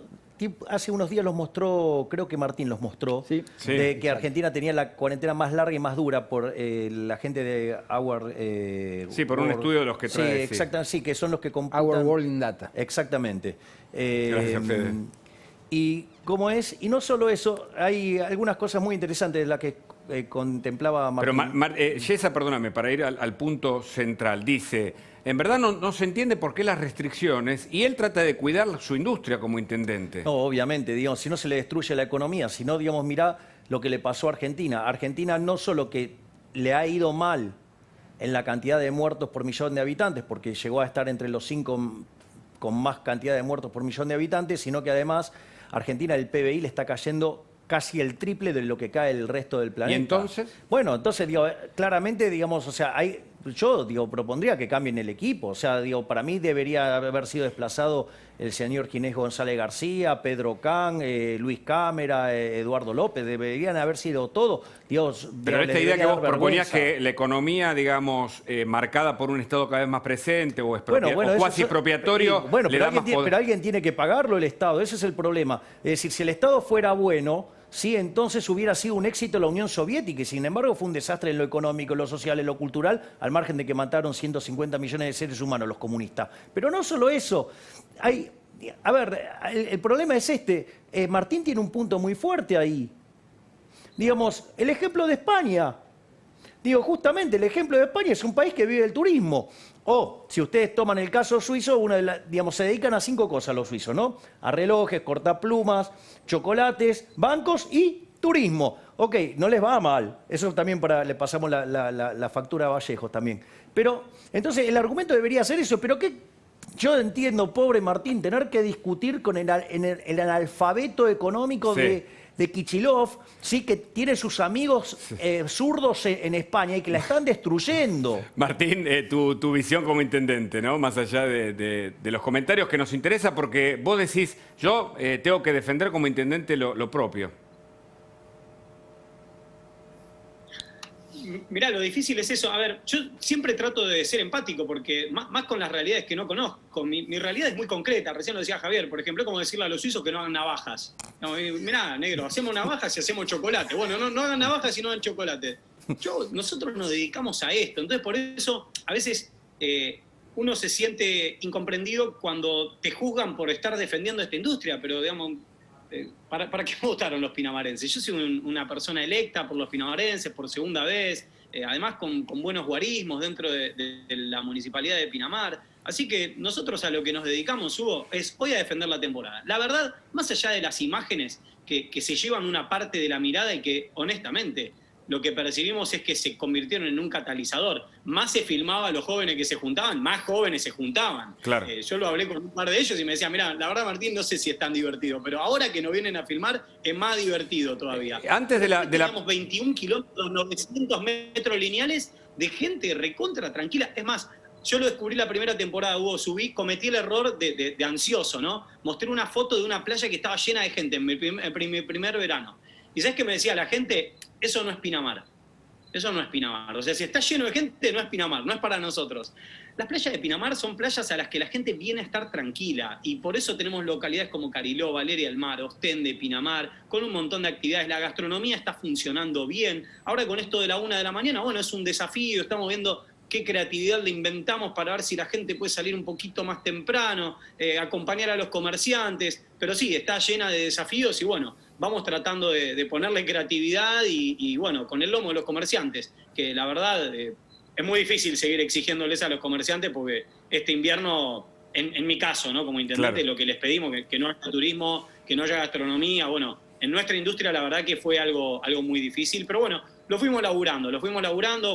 Hace unos días los mostró, creo que Martín los mostró, Sí. Sí, de que Argentina tenía la cuarentena más larga y más dura por la gente de Our... Sí, por un estudio de los que trae, Sí, sí. exactamente, sí, que son los que computan... Our World in Data. Exactamente. Gracias, Fede. Y cómo es, y no solo eso, hay algunas cosas muy interesantes de las que contemplaba Pero Martín. Yesa, perdóname, para ir al punto central, dice, en verdad no se entiende por qué las restricciones, y él trata de cuidar su industria como intendente. No, obviamente, digamos, si no se le destruye la economía, si no, digamos, mirá lo que le pasó a Argentina. Argentina no solo que le ha ido mal en la cantidad de muertos por millón de habitantes, porque llegó a estar entre los 5 con más cantidad de muertos por millón de habitantes, sino que además Argentina, el PBI le está cayendo casi el triple de lo que cae el resto del planeta. ¿Y entonces? Bueno, entonces, digo, claramente, digamos, o sea, yo, digo, propondría que cambien el equipo. O sea, digo, para mí debería haber sido desplazado el señor Ginés González García, Pedro Can, Luis Cámara, Eduardo López. Deberían haber sido todos. Dios, Pero les esta idea que debería vos dar proponías, vergüenza. que la economía, digamos, marcada por un Estado cada vez más presente o, Bueno, o eso cuasi expropiatorio, bueno, le pero da más poder. pero alguien tiene que pagarlo el Estado, ese es el problema. Es decir, si el Estado fuera bueno, sí, entonces hubiera sido un éxito la Unión Soviética, y sin embargo fue un desastre en lo económico, en lo social, en lo cultural, al margen de que mataron 150 millones de seres humanos los comunistas. Pero no solo eso, a ver, el problema es Martín tiene un punto muy fuerte ahí. Digamos, el ejemplo de España. Digo, justamente el ejemplo de España es un país que vive del turismo. O, si ustedes toman el caso suizo, digamos, se dedican a 5 cosas los suizos, ¿no? A relojes, cortaplumas, chocolates, bancos y turismo. Ok, no les va mal. Eso también le pasamos la factura a Vallejos también. Pero, entonces, el argumento debería ser eso. Pero ¿qué? Yo entiendo, pobre Martín, tener que discutir con el analfabeto económico Sí. de Kicillof, sí, que tiene sus amigos zurdos en España y que la están destruyendo. Martín, tu visión como intendente, ¿no? Más allá de los comentarios que nos interesa, porque vos decís, yo tengo que defender como intendente lo propio. Mirá, lo difícil es eso. A ver, yo siempre trato de ser empático porque más con las realidades que no conozco. Mi realidad es muy concreta. Recién lo decía Javier, por ejemplo, es como decirle a los suizos que no hagan navajas. No, mirá, negro, hacemos navajas y hacemos chocolate. Bueno, no hagan navajas y no hagan chocolate. Nosotros nos dedicamos a esto. Entonces, por eso, a veces uno se siente incomprendido cuando te juzgan por estar defendiendo esta industria, pero digamos... ¿Para qué votaron los pinamarenses? Yo soy una persona electa por los pinamarenses por segunda vez, además con buenos guarismos dentro de la municipalidad de Pinamar. Así que nosotros a lo que nos dedicamos, Hugo, es hoy a defender la temporada. La verdad, más allá de las imágenes que se llevan una parte de la mirada y que, honestamente, lo que percibimos es que se convirtieron en un catalizador. Más se filmaba a los jóvenes que se juntaban, más jóvenes se juntaban. Claro. Yo lo hablé con un par de ellos y me decían, mira, la verdad, Martín, no sé si es tan divertido, pero ahora que nos vienen a filmar es más divertido todavía. Antes Teníamos 21 kilómetros, 900 metros lineales de gente recontra tranquila. Es más, yo lo descubrí la primera temporada, Hugo, cometí el error de ansioso, ¿no? Mostré una foto de una playa que estaba llena de gente en mi primer verano. ¿Y sabes qué me decía la gente? Eso no es Pinamar. Eso no es Pinamar. O sea, si está lleno de gente, no es Pinamar, no es para nosotros. Las playas de Pinamar son playas a las que la gente viene a estar tranquila y por eso tenemos localidades como Cariló, Valeria del Mar, Ostende, Pinamar, con un montón de actividades. La gastronomía está funcionando bien. Ahora con esto de la 1 de la mañana, bueno, es un desafío, estamos viendo qué creatividad le inventamos para ver si la gente puede salir un poquito más temprano, acompañar a los comerciantes, pero sí, está llena de desafíos y bueno, vamos tratando de ponerle creatividad y bueno, con el lomo de los comerciantes, que la verdad es muy difícil seguir exigiéndoles a los comerciantes porque este invierno, en mi caso, ¿no? Como intendente, Claro. lo que les pedimos, que no haya turismo, que no haya gastronomía, bueno, en nuestra industria la verdad que fue algo muy difícil, pero bueno, lo fuimos laburando,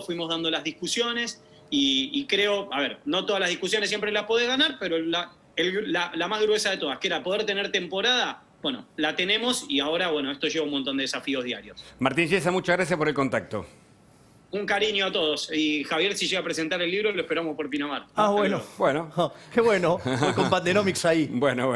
fuimos dando las discusiones y creo, a ver, no todas las discusiones siempre las podés ganar, pero la más gruesa de todas, que era poder tener temporada, bueno, la tenemos y ahora, bueno, esto lleva un montón de desafíos diarios. Martín Yesa, muchas gracias por el contacto. Un cariño a todos. Y Javier, si llega a presentar el libro, lo esperamos por Pinamar. Ah, bueno. Bueno. Qué bueno. Voy con Pandenomics ahí. Bueno,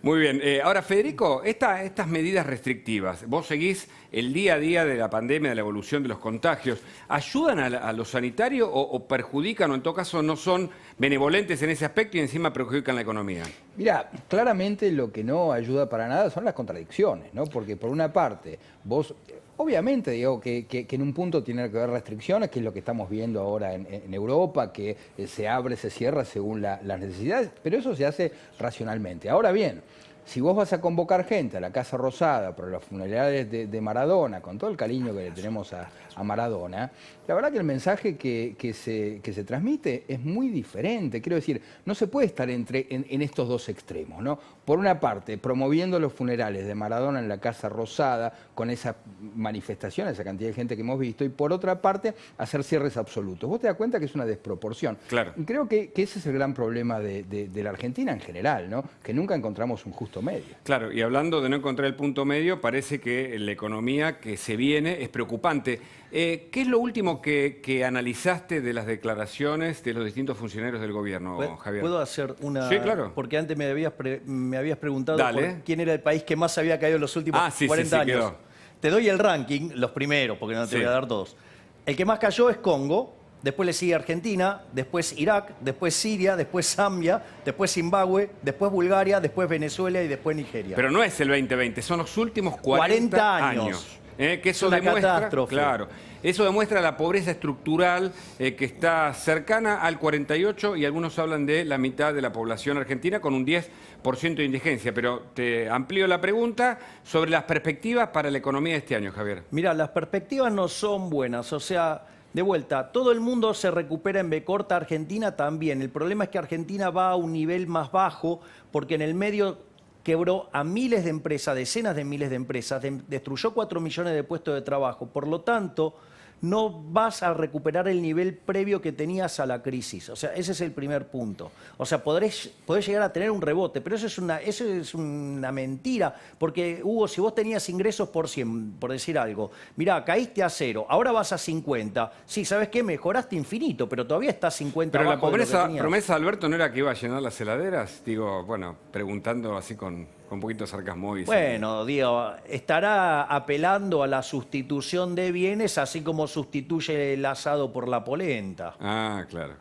muy bien. Ahora, Federico, estas medidas restrictivas, vos seguís el día a día de la pandemia, de la evolución de los contagios, ¿ayudan a lo sanitario o perjudican o en todo caso no son benevolentes en ese aspecto y encima perjudican la economía? Mira, claramente lo que no ayuda para nada son las contradicciones, ¿no? Porque por una parte, vos... Obviamente, digo, que en un punto tiene que haber restricciones, que es lo que estamos viendo ahora en Europa, que se abre, se cierra según las necesidades, pero eso se hace racionalmente. Ahora bien, si vos vas a convocar gente a la Casa Rosada por los funerales de Maradona, con todo el cariño que le tenemos a Maradona, la verdad que el mensaje que se transmite es muy diferente. Quiero decir, no se puede estar en estos dos extremos, ¿no? Por una parte, promoviendo los funerales de Maradona en la Casa Rosada, con esa manifestación, esa cantidad de gente que hemos visto, y por otra parte, hacer cierres absolutos. Vos te das cuenta que es una desproporción. Claro. Y creo que ese es el gran problema de la Argentina en general, ¿no? Que nunca encontramos un justo medio. Claro, y hablando de no encontrar el punto medio, parece que la economía que se viene es preocupante. ¿Qué es lo último que analizaste de las declaraciones de los distintos funcionarios del gobierno, Javier? ¿Puedo hacer una...? Sí, claro. Porque antes me habías preguntado Dale. por quién era el país que más había caído en los últimos 40 años. Quedó. Te doy el ranking, los primeros, porque no te voy a dar todos. El que más cayó es Congo, después le sigue Argentina, después Irak, después Siria, después Zambia, después Zimbabue, después Bulgaria, después Venezuela y después Nigeria. Pero no es el 2020, son los últimos 40 años. Que eso una demuestra, catástrofe. claro, eso demuestra la pobreza estructural que está cercana al 48 y algunos hablan de la mitad de la población argentina con un 10% de indigencia. Pero te amplío la pregunta sobre las perspectivas para la economía de este año, Javier. Mira, las perspectivas no son buenas, o sea, de vuelta, todo el mundo se recupera en B corta, Argentina también. El problema es que Argentina va a un nivel más bajo porque en el medio quebró a miles de empresas, decenas de miles de empresas, destruyó 4 millones de puestos de trabajo. Por lo tanto, no vas a recuperar el nivel previo que tenías a la crisis. O sea, ese es el primer punto. O sea, podés llegar a tener un rebote, pero eso es una mentira. Porque, Hugo, si vos tenías ingresos por 100, por decir algo, mirá, caíste a 0, ahora vas a 50. Sí, ¿sabes qué? Mejoraste infinito, pero todavía estás 50 Pero la abajo de lo que tenías. promesa de Alberto no era que iba a llenar las heladeras. Digo, bueno, preguntando así con un poquito de sarcasmo. Bueno, digo, estará apelando a la sustitución de bienes, así como sustituye el asado por la polenta. Ah, claro.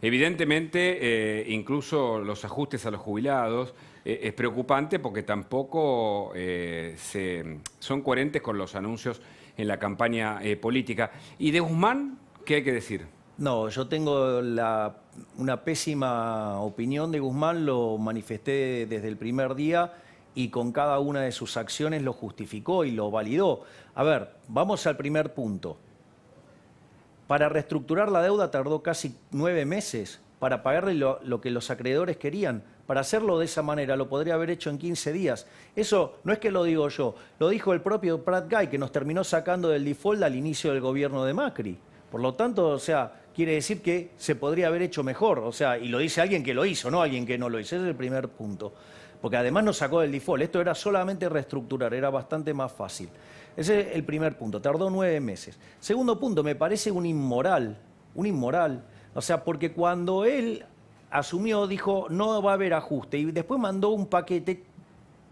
Evidentemente, incluso los ajustes a los jubilados es preocupante porque tampoco son coherentes con los anuncios en la campaña política. ¿Y de Guzmán qué hay que decir? No, yo tengo una pésima opinión de Guzmán, lo manifesté desde el primer día y con cada una de sus acciones lo justificó y lo validó. A ver, vamos al primer punto. Para reestructurar la deuda tardó casi 9 meses para pagarle lo que los acreedores querían. Para hacerlo de esa manera lo podría haber hecho en 15 días. Eso no es que lo digo yo, lo dijo el propio Prat Guy, que nos terminó sacando del default al inicio del gobierno de Macri. Por lo tanto, o sea, quiere decir que se podría haber hecho mejor. O sea, y lo dice alguien que lo hizo, no alguien que no lo hizo. Ese es el primer punto. Porque además nos sacó del default. Esto era solamente reestructurar, era bastante más fácil. Ese es el primer punto, tardó 9 meses. Segundo punto, me parece un inmoral. O sea, porque cuando él asumió, dijo, no va a haber ajuste. Y después mandó un paquete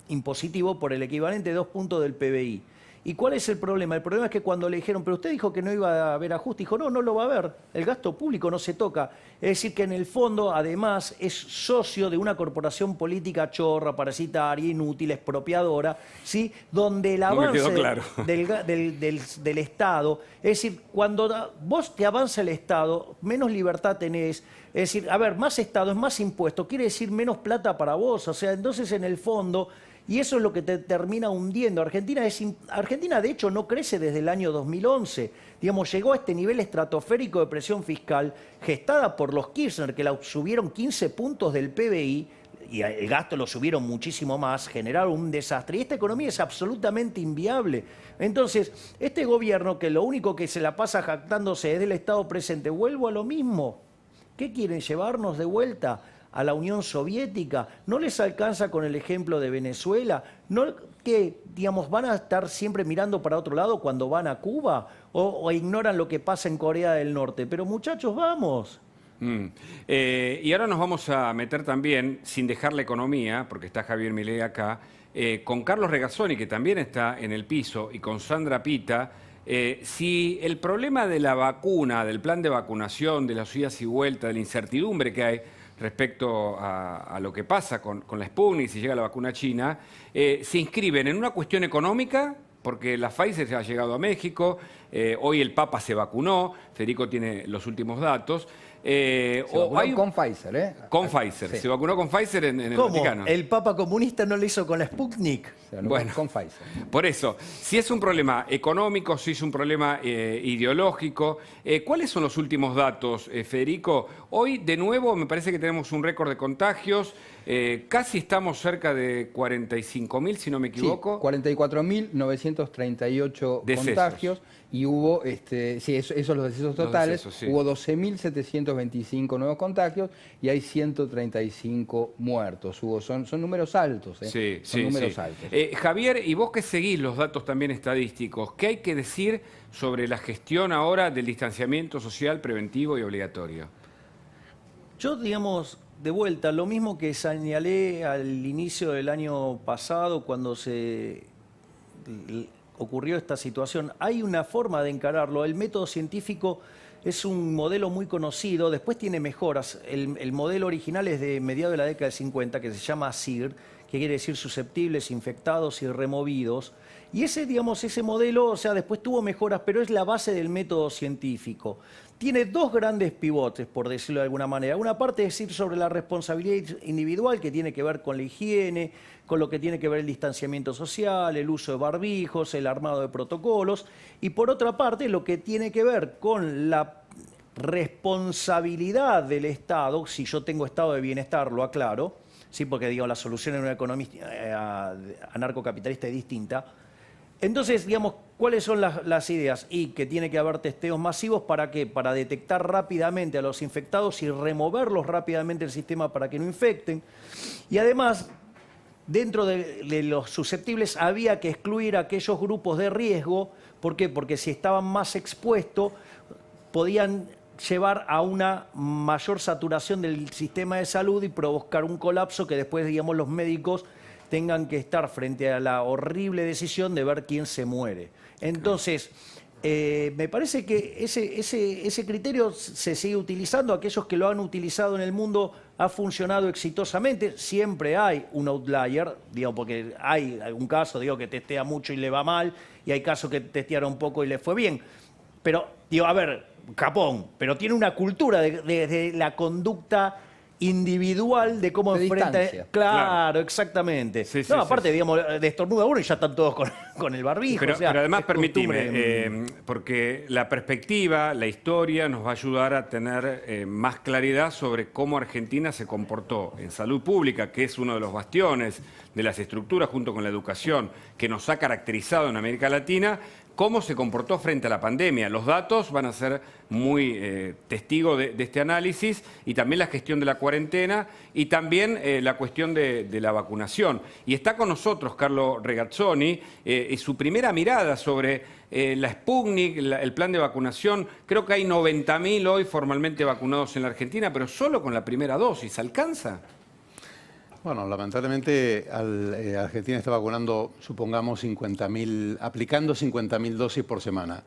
impositivo por el equivalente de 2 puntos del PBI. ¿Y cuál es el problema? El problema es que cuando le dijeron, pero usted dijo que no iba a haber ajuste, dijo, no lo va a haber, el gasto público no se toca. Es decir, que en el fondo, además, es socio de una corporación política chorra, parasitaria, inútil, expropiadora, ¿sí? Donde el avance del Estado, es decir, cuando vos te avanza el Estado, menos libertad tenés. Es decir, a ver, más Estado es más impuesto, quiere decir menos plata para vos. O sea, entonces en el fondo... Y eso es lo que te termina hundiendo. Argentina, de hecho, no crece desde el año 2011. Digamos, llegó a este nivel estratosférico de presión fiscal gestada por los Kirchner, que la subieron 15 puntos del PBI, y el gasto lo subieron muchísimo más, generaron un desastre. Y esta economía es absolutamente inviable. Entonces, este gobierno, que lo único que se la pasa jactándose es del Estado presente, vuelvo a lo mismo. ¿Qué quieren? ¿Llevarnos de vuelta a la Unión Soviética? ¿No les alcanza con el ejemplo de Venezuela? ¿No que, digamos, van a estar siempre mirando para otro lado cuando van a Cuba? ¿O ignoran lo que pasa en Corea del Norte? Pero muchachos, vamos. Y ahora nos vamos a meter también, sin dejar la economía, porque está Javier Milei acá, con Carlos Regazzoni, que también está en el piso, y con Sandra Pita, si el problema de la vacuna, del plan de vacunación, de las idas y vueltas, de la incertidumbre que hay respecto a lo que pasa con la Sputnik, si llega la vacuna china, se inscriben en una cuestión económica, porque la Pfizer ya ha llegado a México, hoy el Papa se vacunó, Federico tiene los últimos datos. Se vacunó con Pfizer, ¿eh? Con Pfizer, Sí. se vacunó con Pfizer en el ¿Cómo? Vaticano. ¿El Papa comunista no lo hizo con la Sputnik? Se vacunó Bueno. con Pfizer. Por eso, si es un problema económico, si es un problema ideológico, ¿cuáles son los últimos datos, Federico? Hoy, de nuevo, me parece que tenemos un récord de contagios, casi estamos cerca de 45.000, si no me equivoco. Sí, 44.938 Decesos. contagios y hubo, esos los decesos totales, decesos, sí. hubo 12.725 nuevos contagios y hay 135 muertos. Son números altos, Sí, son sí, números sí. altos. Javier, y vos que seguís los datos también estadísticos, ¿qué hay que decir sobre la gestión ahora del distanciamiento social preventivo y obligatorio? Yo, digamos, de vuelta, lo mismo que señalé al inicio del año pasado cuando ocurrió esta situación, hay una forma de encararlo. El método científico es un modelo muy conocido, después tiene mejoras. El modelo original es de mediados de la década del 50, que se llama SIR, que quiere decir susceptibles, infectados y removidos. Y ese modelo, o sea, después tuvo mejoras, pero es la base del método científico. Tiene dos grandes pivotes, por decirlo de alguna manera. Una parte es ir sobre la responsabilidad individual, que tiene que ver con la higiene, con lo que tiene que ver el distanciamiento social, el uso de barbijos, el armado de protocolos. Y por otra parte, lo que tiene que ver con la responsabilidad del Estado, si yo tengo estado de bienestar, lo aclaro, ¿sí? Porque digo, la solución en una economía anarcocapitalista es distinta. Entonces, digamos, ¿cuáles son las ideas? Y que tiene que haber testeos masivos, ¿para qué? Para detectar rápidamente a los infectados y removerlos rápidamente del sistema para que no infecten. Y además, dentro de los susceptibles había que excluir a aquellos grupos de riesgo. ¿Por qué? Porque si estaban más expuestos, podían llevar a una mayor saturación del sistema de salud y provocar un colapso que después, digamos, los médicos tengan que estar frente a la horrible decisión de ver quién se muere. Entonces, me parece que ese criterio se sigue utilizando. Aquellos que lo han utilizado en el mundo ha funcionado exitosamente. Siempre hay un outlier, digamos, porque hay algún caso, digo, que testea mucho y le va mal, y hay casos que testearon poco y le fue bien. Pero, digo, a ver, Japón, pero tiene una cultura de la conducta individual de cómo De enfrenta. distancia. Claro, exactamente. Sí, sí, no, aparte, sí. digamos, destornuda uno y ya están todos con el barbijo. Pero, o sea, pero además, es permitime, costumbre. porque la perspectiva, la historia nos va a ayudar a tener más claridad sobre cómo Argentina se comportó en salud pública, que es uno de los bastiones de las estructuras junto con la educación que nos ha caracterizado en América Latina, cómo se comportó frente a la pandemia. Los datos van a ser muy testigos de este análisis, y también la gestión de la cuarentena y también la cuestión de la vacunación. Y está con nosotros Carlos Regazzoni, y su primera mirada sobre la Sputnik, el plan de vacunación. Creo que hay 90.000 hoy formalmente vacunados en la Argentina, pero solo con la primera dosis. ¿Alcanza? Bueno, lamentablemente Argentina está vacunando, supongamos, 50.000, aplicando 50.000 dosis por semana.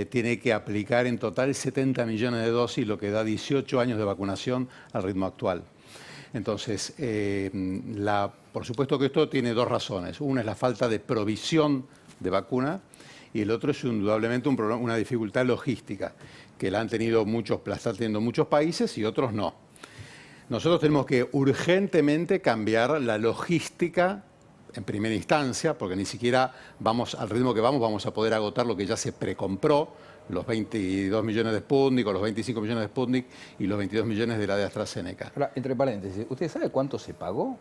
Tiene que aplicar en total 70 millones de dosis, lo que da 18 años de vacunación al ritmo actual. Entonces, por supuesto que esto tiene dos razones. Una es la falta de provisión de vacuna, y el otro es indudablemente una dificultad logística, que la han tenido la están teniendo muchos países y otros no. Nosotros tenemos que urgentemente cambiar la logística en primera instancia, porque ni siquiera al ritmo que vamos a poder agotar lo que ya se precompró, los 22 millones de Sputnik, o los 25 millones de Sputnik y los 22 millones de la de AstraZeneca. Ahora, entre paréntesis, ¿usted sabe cuánto se pagó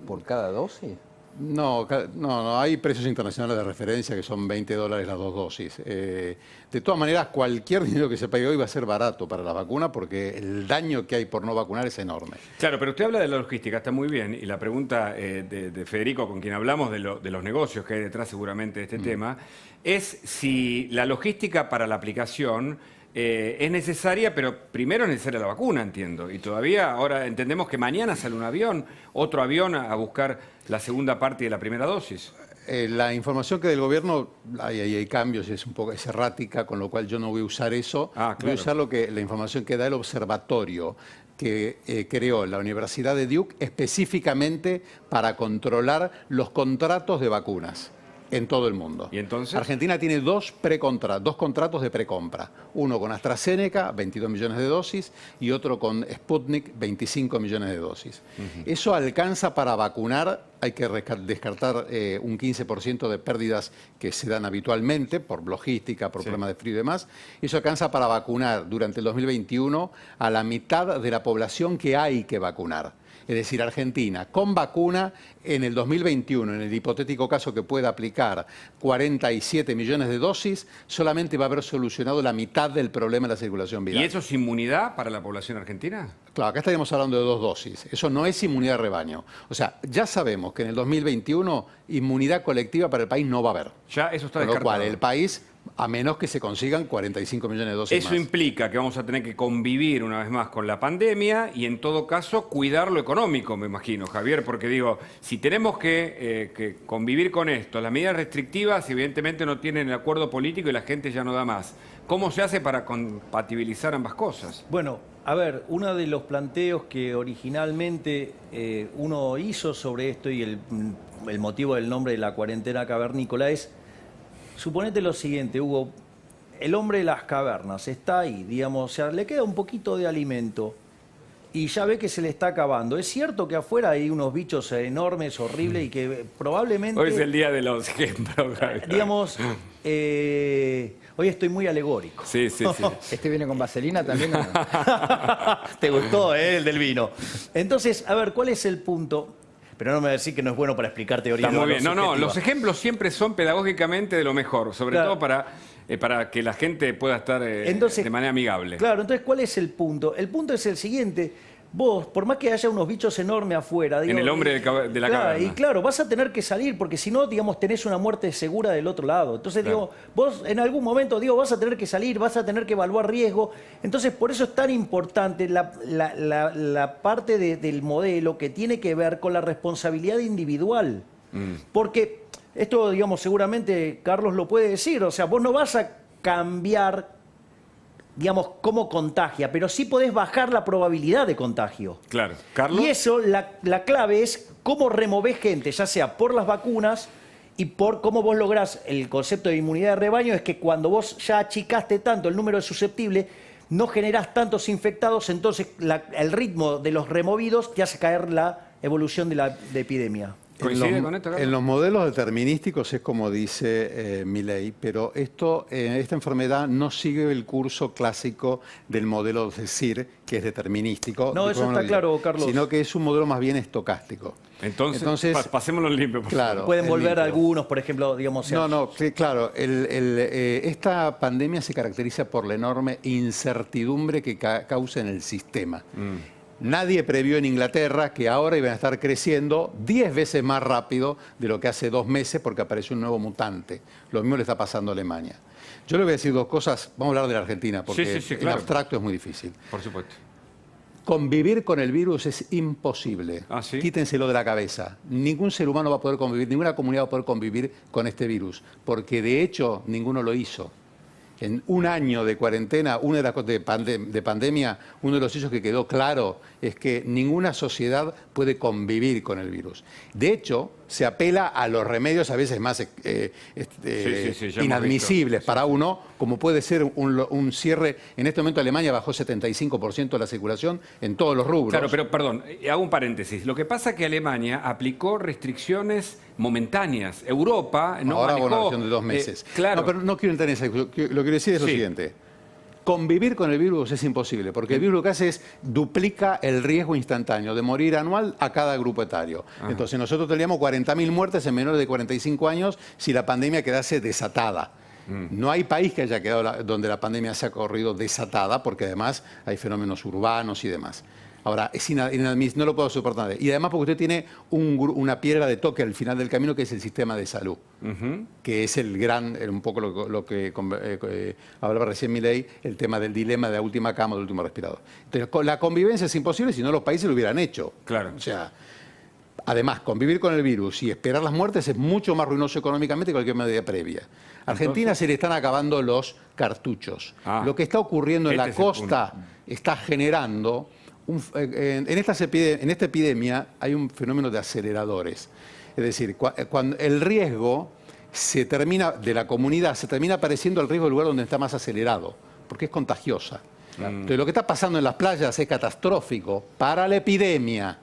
por cada dosis? No, hay precios internacionales de referencia que son $20 las 2 dosis. De todas maneras, cualquier dinero que se pague hoy va a ser barato para la vacuna porque el daño que hay por no vacunar es enorme. Claro, pero usted habla de la logística, está muy bien, y la pregunta de Federico, con quien hablamos de los negocios que hay detrás seguramente de este tema, es si la logística para la aplicación es necesaria, pero primero es necesaria la vacuna, entiendo. Y todavía ahora entendemos que mañana sale un avión, otro avión a buscar la segunda parte de la primera dosis. La información que del gobierno, hay cambios, es un poco errática, con lo cual yo no voy a usar eso. Claro. Voy a usar la información que da el observatorio que creó la Universidad de Duke específicamente para controlar los contratos de vacunas en todo el mundo. ¿Y entonces? Argentina tiene dos contratos de precompra. Uno con AstraZeneca, 22 millones de dosis, y otro con Sputnik, 25 millones de dosis. Eso alcanza para vacunar, hay que descartar un 15% de pérdidas que se dan habitualmente por logística, por problemas de frío y demás. Eso alcanza para vacunar durante el 2021 a la mitad de la población que hay que vacunar. Es decir, Argentina, con vacuna, en el 2021, en el hipotético caso que pueda aplicar 47 millones de dosis, solamente va a haber solucionado la mitad del problema de la circulación viral. ¿Y eso es inmunidad para la población argentina? Claro, acá estaríamos hablando de 2 dosis. Eso no es inmunidad de rebaño. O sea, ya sabemos que en el 2021 inmunidad colectiva para el país no va a haber. Ya eso está Con lo descartado. cual, el país, a menos que se consigan 45 millones de dosis Eso más. implica que vamos a tener que convivir una vez más con la pandemia y en todo caso cuidar lo económico, me imagino, Javier, porque digo, si tenemos que convivir con esto, las medidas restrictivas evidentemente no tienen el acuerdo político y la gente ya no da más. ¿Cómo se hace para compatibilizar ambas cosas? Bueno, a ver, uno de los planteos que originalmente uno hizo sobre esto y el motivo del nombre de la cuarentena cavernícola es, suponete lo siguiente, Hugo, el hombre de las cavernas está ahí, digamos, o sea, le queda un poquito de alimento y ya ve que se le está acabando. Es cierto que afuera hay unos bichos enormes, horribles y que probablemente... Hoy es el día de los ejemplos, Javier. Digamos, hoy estoy muy alegórico. Sí. ¿Este viene con vaselina también o no? Te gustó, el del vino. Entonces, a ver, ¿cuál es el punto? Pero no me voy a decir que no es bueno para explicar teoría. Está muy bien. No, los ejemplos siempre son pedagógicamente de lo mejor, sobre todo para que la gente pueda estar de manera amigable. Claro, entonces, ¿cuál es el punto? El punto es el siguiente. Vos, por más que haya unos bichos enormes afuera... En el hombre de la caverna. Y claro, vas a tener que salir porque si no, digamos, tenés una muerte segura del otro lado. Entonces, digo, vos en algún momento, vas a tener que salir, vas a tener que evaluar riesgo. Entonces, por eso es tan importante la parte del modelo que tiene que ver con la responsabilidad individual. Porque esto, digamos, seguramente Carlos lo puede decir. O sea, vos no vas a cambiar, digamos, cómo contagia, pero sí podés bajar la probabilidad de contagio. Claro. ¿Carlos? Y eso, la clave es cómo removés gente, ya sea por las vacunas y por cómo vos lográs el concepto de inmunidad de rebaño, es que cuando vos ya achicaste tanto el número de susceptibles, no generás tantos infectados, entonces el ritmo de los removidos te hace caer la evolución de la epidemia. ¿Coincide con esto, Carlos? En los modelos determinísticos es como dice Milei, pero esta enfermedad no sigue el curso clásico del modelo de CIR, que es determinístico. No, eso está claro, Carlos. Sino que es un modelo más bien estocástico. Entonces pasémoslo limpio, por claro, favor. Pueden volver limpio. algunos, por ejemplo, digamos... Claro. Esta pandemia se caracteriza por la enorme incertidumbre que causa en el sistema. Nadie previó en Inglaterra que ahora iban a estar creciendo 10 veces más rápido de lo que hace 2 meses porque apareció un nuevo mutante. Lo mismo le está pasando a Alemania. Yo le voy a decir 2 cosas. Vamos a hablar de la Argentina porque en abstracto es muy difícil. Por supuesto. Convivir con el virus es imposible. ¿Ah, sí? Quítenselo de la cabeza. Ningún ser humano va a poder convivir, ninguna comunidad va a poder convivir con este virus, porque de hecho ninguno lo hizo. En un año de cuarentena, una de las cosas de pandemia, uno de los hechos que quedó claro es que ninguna sociedad puede convivir con el virus. De hecho, se apela a los remedios a veces más inadmisibles para uno, como puede ser un cierre. En este momento Alemania bajó 75% de la circulación en todos los rubros. Claro, pero perdón, hago un paréntesis. Lo que pasa es que Alemania aplicó restricciones momentáneas. Europa no ahora manejó... una versión de 2 meses. claro. No, pero no quiero entrar en eso. Lo que quiero decir es lo siguiente. Convivir con el virus es imposible, porque el virus lo que hace es duplica el riesgo instantáneo de morir anual a cada grupo etario. Entonces nosotros tendríamos 40.000 muertes en menores de 45 años si la pandemia quedase desatada. No hay país que haya quedado donde la pandemia se ha corrido desatada, porque además hay fenómenos urbanos y demás. Ahora, es inadmisible, no lo puedo soportar. Y además porque usted tiene una piedra de toque al final del camino, que es el sistema de salud, que es el gran, un poco lo que hablaba recién Milei, el tema del dilema de la última cama, del último respirador. Entonces, la convivencia es imposible si no los países lo hubieran hecho. Claro. O sea, además, convivir con el virus y esperar las muertes es mucho más ruinoso económicamente que cualquier medida previa. A Argentina se le están acabando los cartuchos. Lo que está ocurriendo en la costa está generando... En esta epidemia hay un fenómeno de aceleradores. Es decir, cuando el riesgo de la comunidad se termina apareciendo el riesgo del lugar donde está más acelerado, porque es contagiosa. Entonces, lo que está pasando en las playas es catastrófico para la epidemia.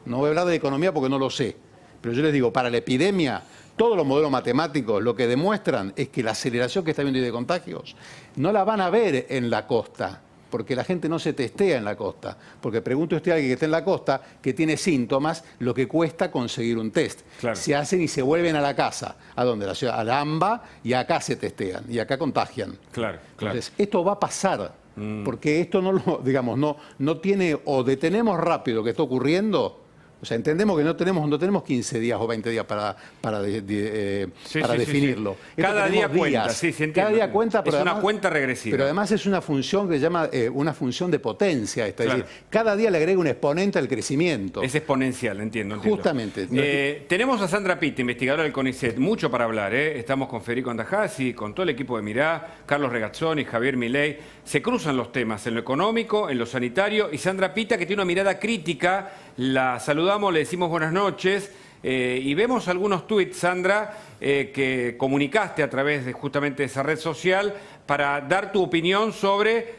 No voy a hablar de economía porque no lo sé, pero yo les digo, para la epidemia, todos los modelos matemáticos lo que demuestran es que la aceleración que está habiendo de contagios no la van a ver en la costa, porque la gente no se testea en la costa. Porque pregunte usted a alguien que está en la costa, que tiene síntomas, lo que cuesta conseguir un test. Claro. Se hacen y se vuelven a la casa. ¿A dónde? La ciudad, a la AMBA, y acá se testean, y acá contagian. Claro, claro. Entonces, esto va a pasar, porque esto no tiene, o detenemos rápido lo que está ocurriendo. O sea, entendemos que no tenemos 15 días o 20 días para definirlo. Sí. Cada día cuenta, sí, se entiende. Cada día cuenta, pero es además, una cuenta regresiva. Pero además es una función que se llama una función de potencia. Es decir, cada día le agrega un exponente al crecimiento. Es exponencial, entiendo. Justamente. Tenemos a Sandra Pita, investigadora del CONICET, mucho para hablar. Estamos con Federico Andajasi, con todo el equipo de Mirá, Carlos Regazzoni, Javier Milei. Se cruzan los temas en lo económico, en lo sanitario, y Sandra Pita, que tiene una mirada crítica, la saludamos, le decimos buenas noches, y vemos algunos tuits, Sandra, que comunicaste a través de justamente esa red social para dar tu opinión sobre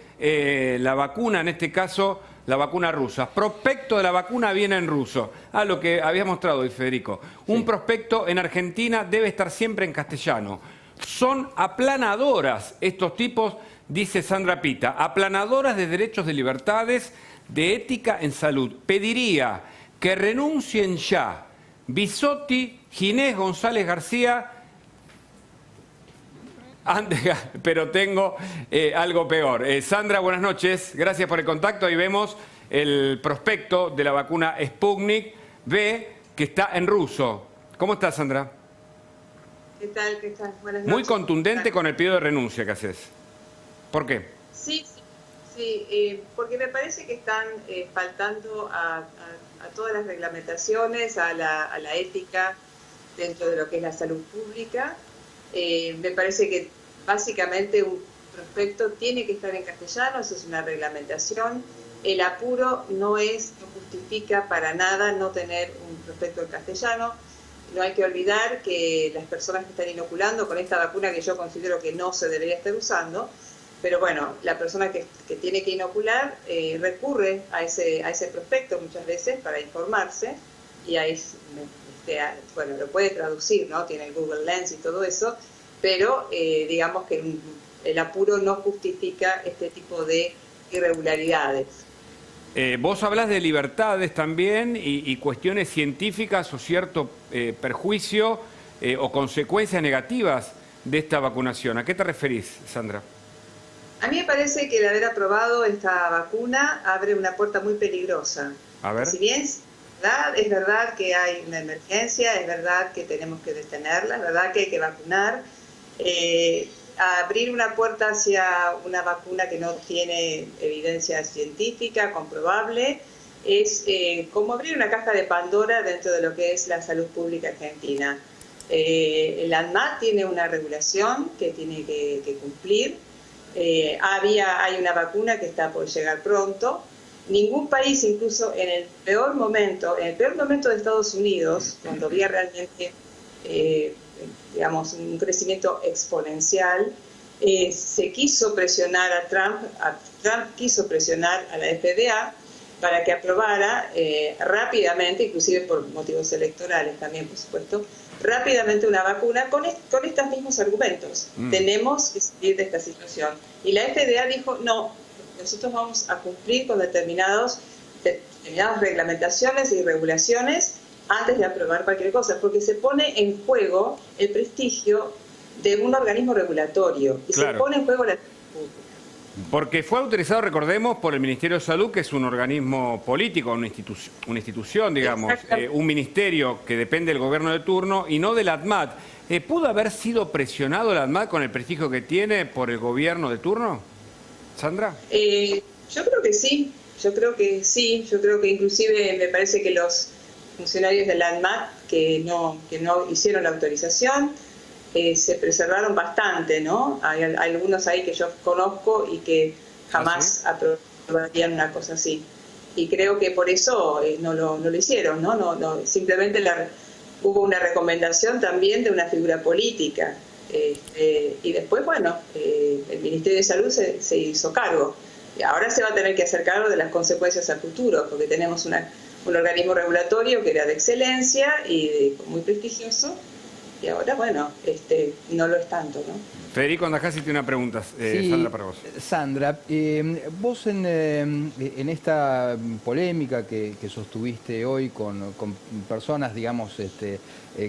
la vacuna, en este caso la vacuna rusa. Prospecto de la vacuna viene en ruso. Lo que había mostrado hoy Federico. Un prospecto en Argentina debe estar siempre en castellano. Son aplanadoras estos tipos, dice Sandra Pita, aplanadoras de derechos, de libertades, de ética en salud. Pediría que renuncien ya Bisotti, Ginés, González García, pero tengo algo peor. Sandra, buenas noches, gracias por el contacto. Ahí vemos el prospecto de la vacuna Sputnik V, que está en ruso. ¿Cómo estás, Sandra? ¿Qué tal? Buenas noches. Muy contundente con el pedido de renuncia que haces. ¿Por qué? Sí, porque me parece que están faltando a todas las reglamentaciones, a la ética dentro de lo que es la salud pública. Me parece que básicamente un prospecto tiene que estar en castellano, eso es una reglamentación. El apuro no justifica para nada no tener un prospecto en castellano. No hay que olvidar que las personas que están inoculando con esta vacuna, que yo considero que no se debería estar usando, pero bueno, la persona que tiene que inocular recurre a ese prospecto muchas veces para informarse, y ahí, bueno, lo puede traducir, ¿no? Tiene el Google Lens y todo eso, pero digamos que el apuro no justifica este tipo de irregularidades. Vos hablas de libertades también y cuestiones científicas o cierto perjuicio o consecuencias negativas de esta vacunación. ¿A qué te referís, Sandra? A mí me parece que el haber aprobado esta vacuna abre una puerta muy peligrosa. A ver. Si bien es verdad que hay una emergencia, es verdad que tenemos que detenerla, es verdad que hay que vacunar, abrir una puerta hacia una vacuna que no tiene evidencia científica comprobable es como abrir una caja de Pandora dentro de lo que es la salud pública argentina. El ANMAT tiene una regulación que tiene que cumplir. Hay una vacuna que está por llegar pronto. Ningún país, incluso en el peor momento de Estados Unidos, cuando había realmente un crecimiento exponencial, se quiso presionar a Trump quiso presionar a la FDA para que aprobara rápidamente, inclusive por motivos electorales también, por supuesto, rápidamente una vacuna con estos mismos argumentos. Tenemos que salir de esta situación. Y la FDA dijo, no, nosotros vamos a cumplir con determinadas reglamentaciones y regulaciones antes de aprobar cualquier cosa, porque se pone en juego el prestigio de un organismo regulatorio y se pone en juego la salud pública. Porque fue autorizado, recordemos, por el Ministerio de Salud, que es un organismo político, una institución, digamos, un ministerio que depende del gobierno de turno y no del ADMAT. ¿Pudo haber sido presionado el ADMAT con el prestigio que tiene por el gobierno de turno? ¿Sandra? Yo creo que sí, yo creo que inclusive me parece que los funcionarios del ADMAT que no hicieron la autorización, se preservaron bastante, ¿no? Hay algunos ahí que yo conozco y que jamás aprobarían una cosa así. Y creo que por eso no lo hicieron, ¿no? Simplemente hubo una recomendación también de una figura política. Y después, bueno, el Ministerio de Salud se hizo cargo. Y ahora se va a tener que hacer cargo de las consecuencias a futuro, porque tenemos un organismo regulatorio que era de excelencia y muy prestigioso. Y ahora, bueno, no lo es tanto, ¿no? Federico Andajasi tiene una pregunta, Sí, Sandra, para vos. Sandra, vos en esta polémica que sostuviste hoy con personas, digamos, que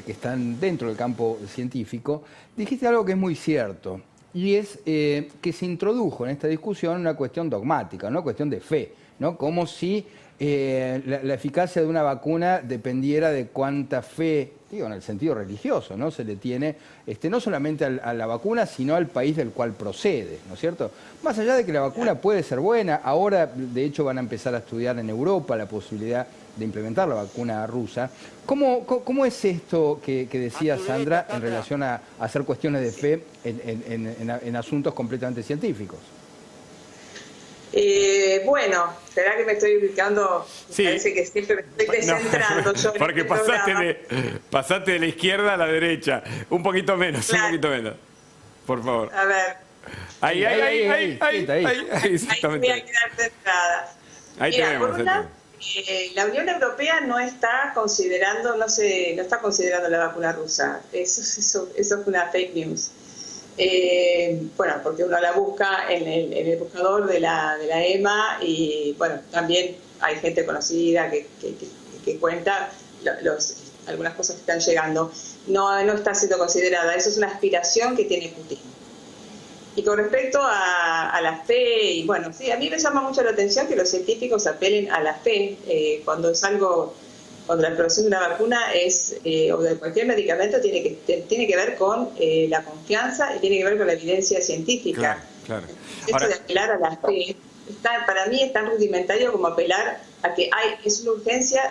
están dentro del campo científico, dijiste algo que es muy cierto, y es que se introdujo en esta discusión una cuestión dogmática, una cuestión de fe, ¿no? Como si la eficacia de una vacuna dependiera de cuánta fe, digo, en el sentido religioso, ¿no? Se le tiene no solamente a la vacuna, sino al país del cual procede, ¿no es cierto? Más allá de que la vacuna puede ser buena, ahora de hecho van a empezar a estudiar en Europa la posibilidad de implementar la vacuna rusa. ¿Cómo es esto que decía Sandra en relación a hacer cuestiones de fe en asuntos completamente científicos? Bueno, será que me estoy ubicando, Sí. parece que siempre me estoy descentrando. No, porque pasaste de la izquierda a la derecha. Un poquito menos, Claro. un poquito menos. Por favor. A ver, Ahí, exactamente. voy a quedar centrada. Ahí te Mira, vemos. por un lado, la Unión Europea no está considerando la vacuna rusa. Eso es una fake news. Bueno, porque uno la busca en el buscador de la EMA y bueno, también hay gente conocida que cuenta algunas cosas que están llegando. No está siendo considerada, eso es una aspiración que tiene Putin. Y con respecto a la fe, y bueno, sí, a mí me llama mucho la atención que los científicos apelen a la fe cuando la producción de una vacuna o de cualquier medicamento tiene que ver con la confianza y tiene que ver con la evidencia científica. Claro. Esto de apelar a la fe, para mí es tan rudimentario como apelar a que es una urgencia,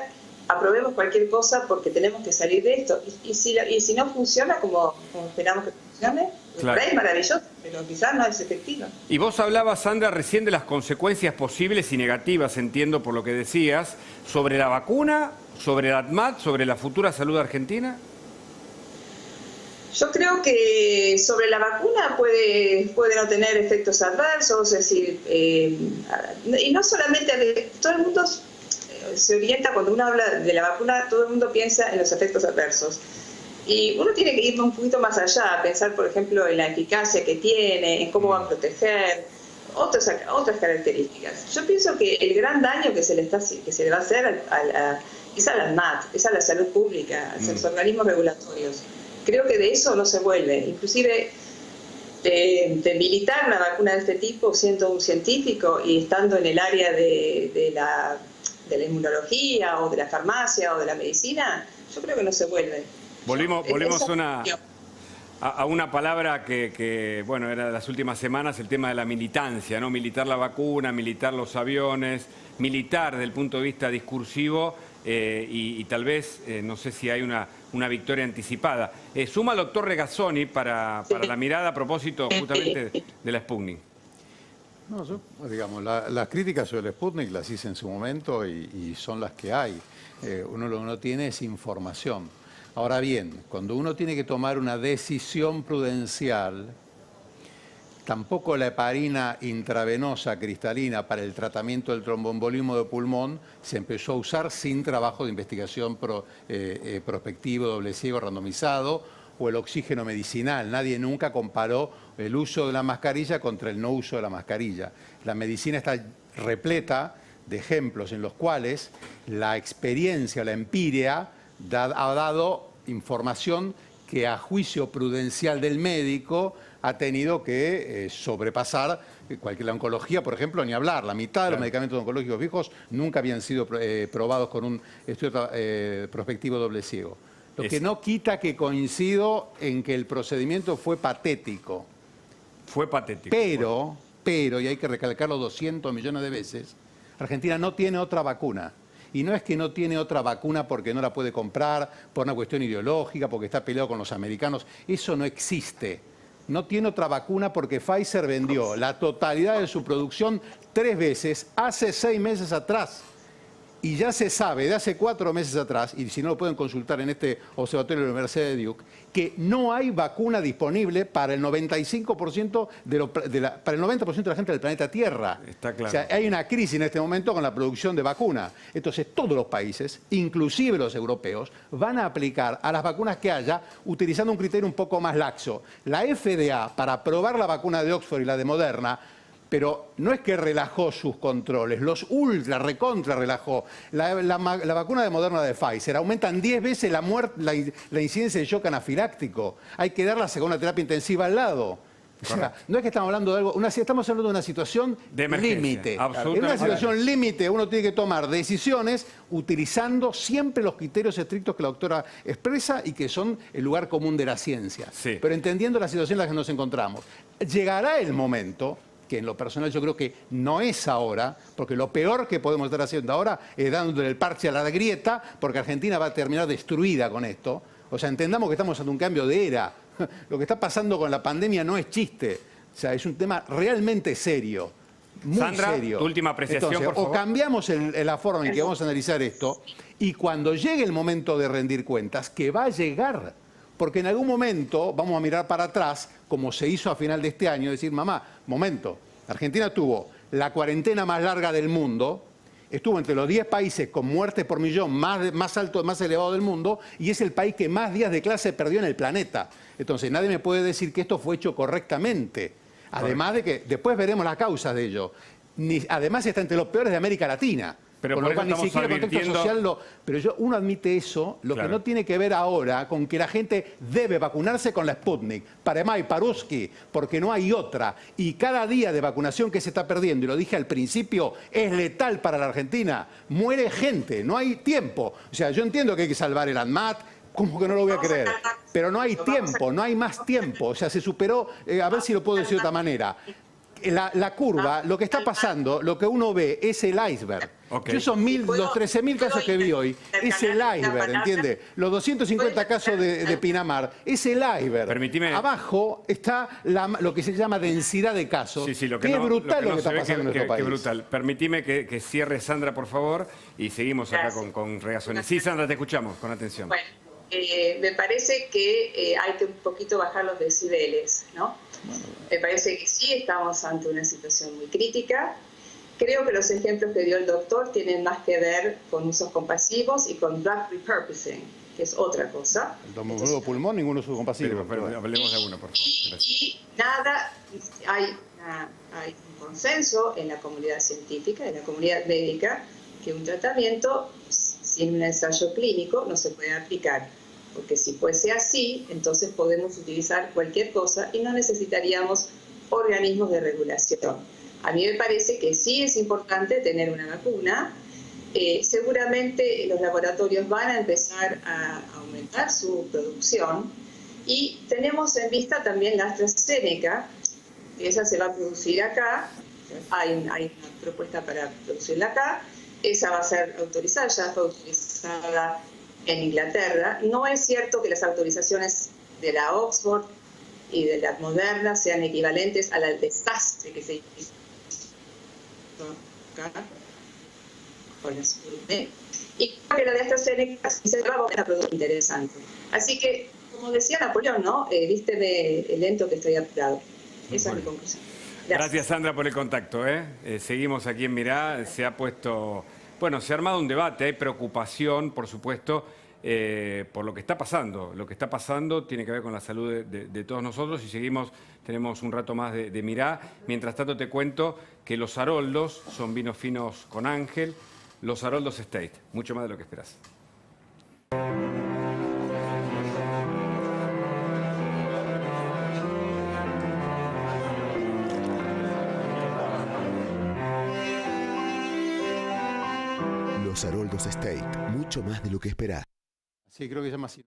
aprobemos cualquier cosa porque tenemos que salir de esto. Y si no funciona como esperamos que funcione, por ahí es maravilloso, pero quizás no es efectivo. Y vos hablabas, Sandra, recién de las consecuencias posibles y negativas, entiendo por lo que decías, sobre la vacuna, sobre el ADMAT, sobre la futura salud argentina. Yo creo que sobre la vacuna puede no tener efectos adversos, es decir, y no solamente, todo el mundo se orienta cuando uno habla de la vacuna, todo el mundo piensa en los efectos adversos. Y uno tiene que ir un poquito más allá, pensar, por ejemplo, en la eficacia que tiene, en cómo va a proteger, otras características. Yo pienso que el gran daño que se le va a hacer es a la ANMAT, es a la salud pública, a los organismos regulatorios. Creo que de eso no se vuelve. Inclusive de militar una vacuna de este tipo, siendo un científico y estando en el área de la inmunología o de la farmacia o de la medicina, yo creo que no se vuelve. Volvimos a una palabra que, bueno, era de las últimas semanas, el tema de la militancia, ¿no? Militar la vacuna, militar los aviones, militar desde el punto de vista discursivo y tal vez, no sé si hay una victoria anticipada. Suma al doctor Regazzoni para la mirada a propósito justamente de la Sputnik. No, digamos, las críticas sobre el Sputnik las hice en su momento y son las que hay. Uno lo que no tiene es información. Ahora bien, cuando uno tiene que tomar una decisión prudencial, tampoco la heparina intravenosa cristalina para el tratamiento del tromboembolismo de pulmón se empezó a usar sin trabajo de investigación prospectivo, doble ciego, randomizado, o el oxígeno medicinal. Nadie nunca comparó el uso de la mascarilla contra el no uso de la mascarilla. La medicina está repleta de ejemplos en los cuales la experiencia, la empiria, ha dado información que a juicio prudencial del médico ha tenido que sobrepasar la oncología, por ejemplo, ni hablar. La mitad de los medicamentos oncológicos viejos nunca habían sido probados con un estudio prospectivo doble ciego. Lo que no quita que coincido en que el procedimiento fue patético. Fue patético. Pero, y hay que recalcarlo 200 millones de veces, Argentina no tiene otra vacuna. Y no es que no tiene otra vacuna porque no la puede comprar, por una cuestión ideológica, porque está peleado con los americanos. Eso no existe. No tiene otra vacuna porque Pfizer vendió la totalidad de su producción 3 veces hace 6 meses atrás. Y ya se sabe de hace 4 meses atrás, y si no lo pueden consultar en este observatorio de la Universidad de Duke, que no hay vacuna disponible para el 95% para el 90% de la gente del planeta Tierra. Está claro. O sea, hay una crisis en este momento con la producción de vacuna. Entonces, todos los países, inclusive los europeos, van a aplicar a las vacunas que haya utilizando un criterio un poco más laxo. La FDA, para aprobar la vacuna de Oxford y la de Moderna, pero no es que relajó sus controles, los recontra relajó. La vacuna de Moderna de Pfizer aumentan 10 veces la incidencia de shock anafiláctico. Hay que dar la segunda terapia intensiva al lado. O sea, no es que estamos hablando de algo, estamos hablando de una situación límite. En una situación límite uno tiene que tomar decisiones utilizando siempre los criterios estrictos que la doctora expresa y que son el lugar común de la ciencia. Sí. Pero entendiendo la situación en la que nos encontramos. Llegará el momento, que en lo personal yo creo que no es ahora, porque lo peor que podemos estar haciendo ahora es dándole el parche a la grieta, porque Argentina va a terminar destruida con esto. O sea, entendamos que estamos ante un cambio de era. Lo que está pasando con la pandemia no es chiste. O sea, es un tema realmente serio. Muy Sandra, serio. tu última apreciación, Entonces, por favor. o cambiamos la forma en que vamos a analizar esto, y cuando llegue el momento de rendir cuentas, que va a llegar, porque en algún momento vamos a mirar para atrás, como se hizo a final de este año, decir, mamá, momento, Argentina tuvo la cuarentena más larga del mundo, estuvo entre los 10 países con muertes por millón más alto, más elevado del mundo, y es el país que más días de clase perdió en el planeta. Entonces nadie me puede decir que esto fue hecho correctamente. Además de que después veremos las causas de ello. Además está entre los peores de América Latina. Pero con por lo cual eso ni estamos siquiera el contexto social pero uno admite eso, lo que no tiene que ver ahora con que la gente debe vacunarse con la Sputnik, para y Paruski, porque no hay otra. Y cada día de vacunación que se está perdiendo, y lo dije al principio, es letal para la Argentina. Muere gente, no hay tiempo. O sea, yo entiendo que hay que salvar el ANMAT, como que no lo voy a creer, pero no hay tiempo, no hay más tiempo. O sea, se superó, a ver si lo puedo decir de otra manera. La curva, lo que está pasando, lo que uno ve es el iceberg. Okay. Yo esos los 13.000 casos que vi hoy, es el iceberg, ¿entiende? Los 250 casos de Pinamar, es el iceberg. Permitime. Abajo está lo que se llama densidad de casos, Sí, lo que es brutal lo que está pasando en nuestro país. Qué brutal. Permitime que cierre Sandra, por favor, y seguimos acá con regazones. Sí, Sandra, te escuchamos, con atención. Bueno, me parece que hay que un poquito bajar los decibeles, ¿no? Me parece que sí estamos ante una situación muy crítica. Creo que los ejemplos que dio el doctor tienen más que ver con usos compasivos y con drug repurposing, que es otra cosa. El tromboembolismo de pulmón, ninguno es compasivo. Pero hablemos de alguno, por favor. Y nada, hay un consenso en la comunidad científica, en la comunidad médica, que un tratamiento sin un ensayo clínico no se puede aplicar. Porque si fuese así, entonces podemos utilizar cualquier cosa y no necesitaríamos organismos de regulación. A mí me parece que sí es importante tener una vacuna. Seguramente los laboratorios van a empezar a aumentar su producción y tenemos en vista también la AstraZeneca, que esa se va a producir acá. Hay una propuesta para producirla acá. Esa va a ser autorizada, ya fue autorizada en Inglaterra. No es cierto que las autorizaciones de la Oxford y de la Moderna sean equivalentes al desastre que se hizo acá con la Sputnik. Y creo que la de AstraZeneca sí se va a volver a producir interesante. Así que, como decía Napoleón, ¿no? Vísteme lento que estoy apurado. Esa es mi conclusión. Gracias, Sandra, por el contacto. Seguimos aquí en Mirá. Se ha puesto, bueno, se ha armado un debate, hay preocupación, por supuesto, por lo que está pasando. Lo que está pasando tiene que ver con la salud de todos nosotros y seguimos, tenemos un rato más de Mirá. Mientras tanto te cuento que los Haroldos son vinos finos con Ángel, los Haroldos Estate, mucho más de lo que esperás. Los Haroldos Estate, mucho más de lo que esperás. Sí, creo que se llama así.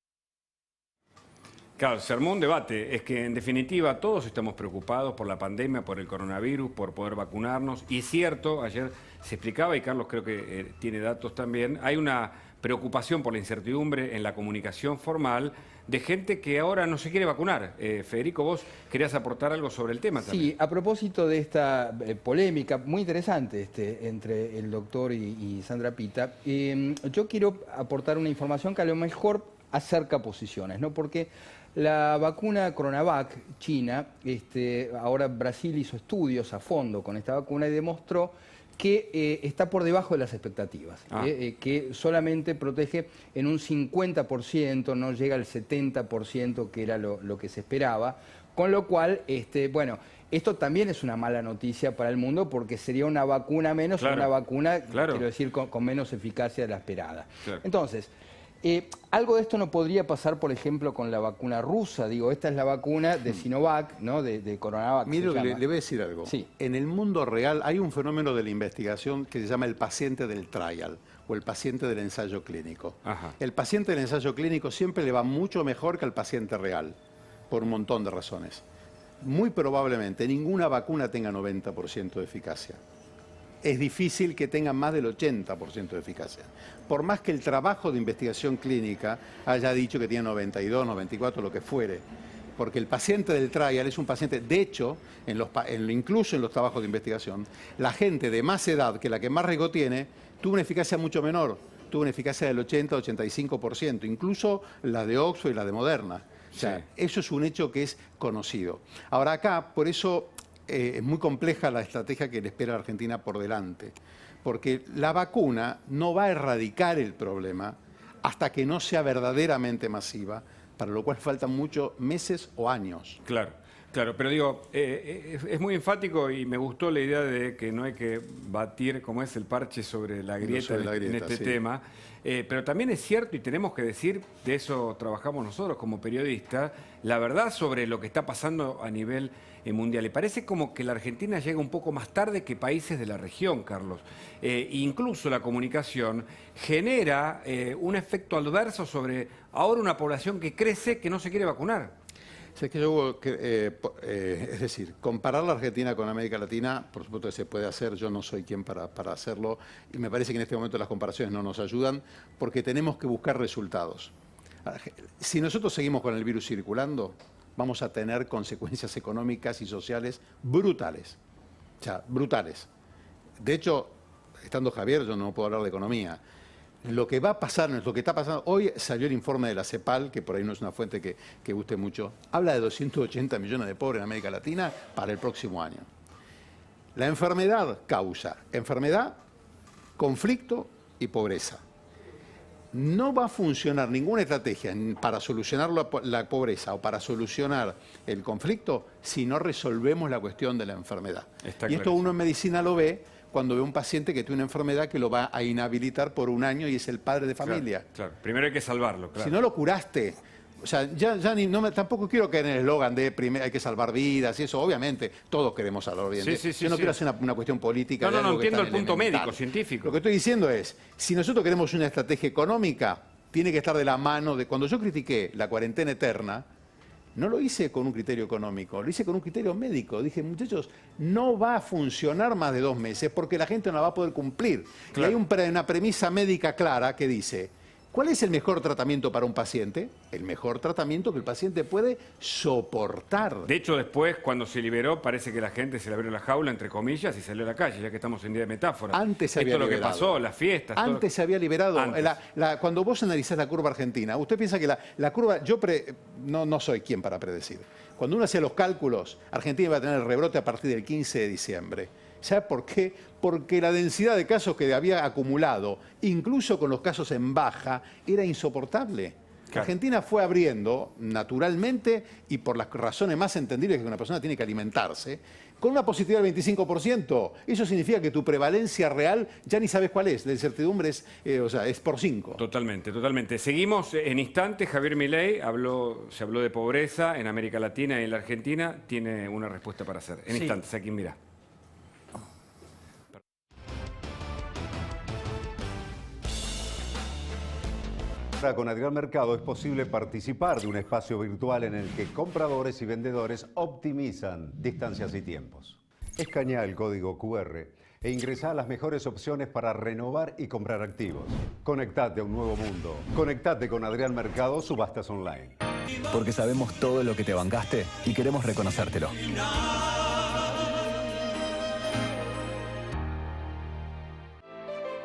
Claro, se armó un debate. Es que, en definitiva, todos estamos preocupados por la pandemia, por el coronavirus, por poder vacunarnos. Y es cierto, ayer se explicaba, y Carlos creo que tiene datos también, hay una preocupación por la incertidumbre en la comunicación formal de gente que ahora no se quiere vacunar. Federico, vos querías aportar algo sobre el tema también. Sí, a propósito de esta polémica muy interesante entre el doctor y Sandra Pita, yo quiero aportar una información que a lo mejor acerca posiciones, ¿no? Porque la vacuna Coronavac china, ahora Brasil hizo estudios a fondo con esta vacuna y demostró que está por debajo de las expectativas, que solamente protege en un 50%, no llega al 70% que era lo que se esperaba, con lo cual, bueno, esto también es una mala noticia para el mundo porque sería una vacuna menos, una vacuna, quiero decir, con menos eficacia de la esperada. Claro. Entonces, algo de esto no podría pasar, por ejemplo, con la vacuna rusa. Digo, esta es la vacuna de Sinovac, ¿no? De Coronavac. Mire, le voy a decir algo. Sí. En el mundo real hay un fenómeno de la investigación que se llama el paciente del trial o el paciente del ensayo clínico. Ajá. El paciente del ensayo clínico siempre le va mucho mejor que al paciente real, por un montón de razones. Muy probablemente ninguna vacuna tenga 90% de eficacia. Es difícil que tengan más del 80% de eficacia. Por más que el trabajo de investigación clínica haya dicho que tiene 92, 94, lo que fuere. Porque el paciente del trial es un paciente, de hecho, incluso en los trabajos de investigación, la gente de más edad, que la que más riesgo tiene, tuvo una eficacia mucho menor. Tuvo una eficacia del 80-85%, incluso la de Oxford y la de Moderna. O sea, eso es un hecho que es conocido. Ahora acá, por eso es muy compleja la estrategia que le espera a la Argentina por delante, porque la vacuna no va a erradicar el problema hasta que no sea verdaderamente masiva, para lo cual faltan muchos meses o años. Claro, claro, pero digo, es muy enfático y me gustó la idea de que no hay que batir, como es el parche sobre la grieta, en este tema. Pero también es cierto, y tenemos que decir, de eso trabajamos nosotros como periodistas, la verdad sobre lo que está pasando a nivel mundial. Y parece como que la Argentina llega un poco más tarde que países de la región, Carlos. Incluso la comunicación genera un efecto adverso sobre ahora una población que crece que no se quiere vacunar. Es decir, comparar la Argentina con América Latina, por supuesto que se puede hacer, yo no soy quien para hacerlo, y me parece que en este momento las comparaciones no nos ayudan, porque tenemos que buscar resultados. Si nosotros seguimos con el virus circulando, vamos a tener consecuencias económicas y sociales brutales. O sea, brutales. De hecho, estando Javier, yo no puedo hablar de economía. Lo que va a pasar, lo que está pasando, hoy salió el informe de la CEPAL, que por ahí no es una fuente que guste mucho, habla de 280 millones de pobres en América Latina para el próximo año. La enfermedad causa enfermedad, conflicto y pobreza. No va a funcionar ninguna estrategia para solucionar la pobreza o para solucionar el conflicto si no resolvemos la cuestión de la enfermedad. Y esto uno en medicina lo ve cuando ve un paciente que tiene una enfermedad que lo va a inhabilitar por un año y es el padre de familia. Claro. Primero hay que salvarlo, claro. Si no lo curaste, o sea, tampoco quiero caer en el eslogan de hay que salvar vidas y eso, obviamente, todos queremos salvar vidas. Yo no quiero hacer una cuestión política. No, entiendo el punto médico, científico. Lo que estoy diciendo es, si nosotros queremos una estrategia económica, tiene que estar de la mano de... Cuando yo critiqué la cuarentena eterna, no lo hice con un criterio económico, lo hice con un criterio médico. Dije, muchachos, no va a funcionar más de 2 meses porque la gente no la va a poder cumplir. Claro. Y hay una premisa médica clara que dice ¿Cuál es el mejor tratamiento para un paciente? El mejor tratamiento que el paciente puede soportar. De hecho, después, cuando se liberó, parece que la gente se le abrió la jaula, entre comillas, y salió a la calle, ya que estamos en día de metáfora. Antes se había Esto es lo que liberado. pasó, las fiestas. Antes se había liberado. Antes. Cuando vos analizás la curva argentina, usted piensa que la curva, no soy quien para predecir. Cuando uno hace los cálculos, Argentina va a tener el rebrote a partir del 15 de diciembre. ¿Sabe por qué? Porque la densidad de casos que había acumulado, incluso con los casos en baja, era insoportable. Claro. Argentina fue abriendo naturalmente y por las razones más entendibles que una persona tiene que alimentarse, con una positividad del 25%. Eso significa que tu prevalencia real ya ni sabes cuál es. La incertidumbre es por 5. Totalmente, totalmente. Seguimos en instantes. Javier Milei se habló de pobreza en América Latina y en la Argentina. Tiene una respuesta para hacer. En instantes, aquí mira. Ahora con Adrián Mercado es posible participar de un espacio virtual en el que compradores y vendedores optimizan distancias y tiempos. Escanea el código QR e ingresá a las mejores opciones para renovar y comprar activos. Conectate a un nuevo mundo. Conectate con Adrián Mercado, subastas online. Porque sabemos todo lo que te bancaste y queremos reconocértelo.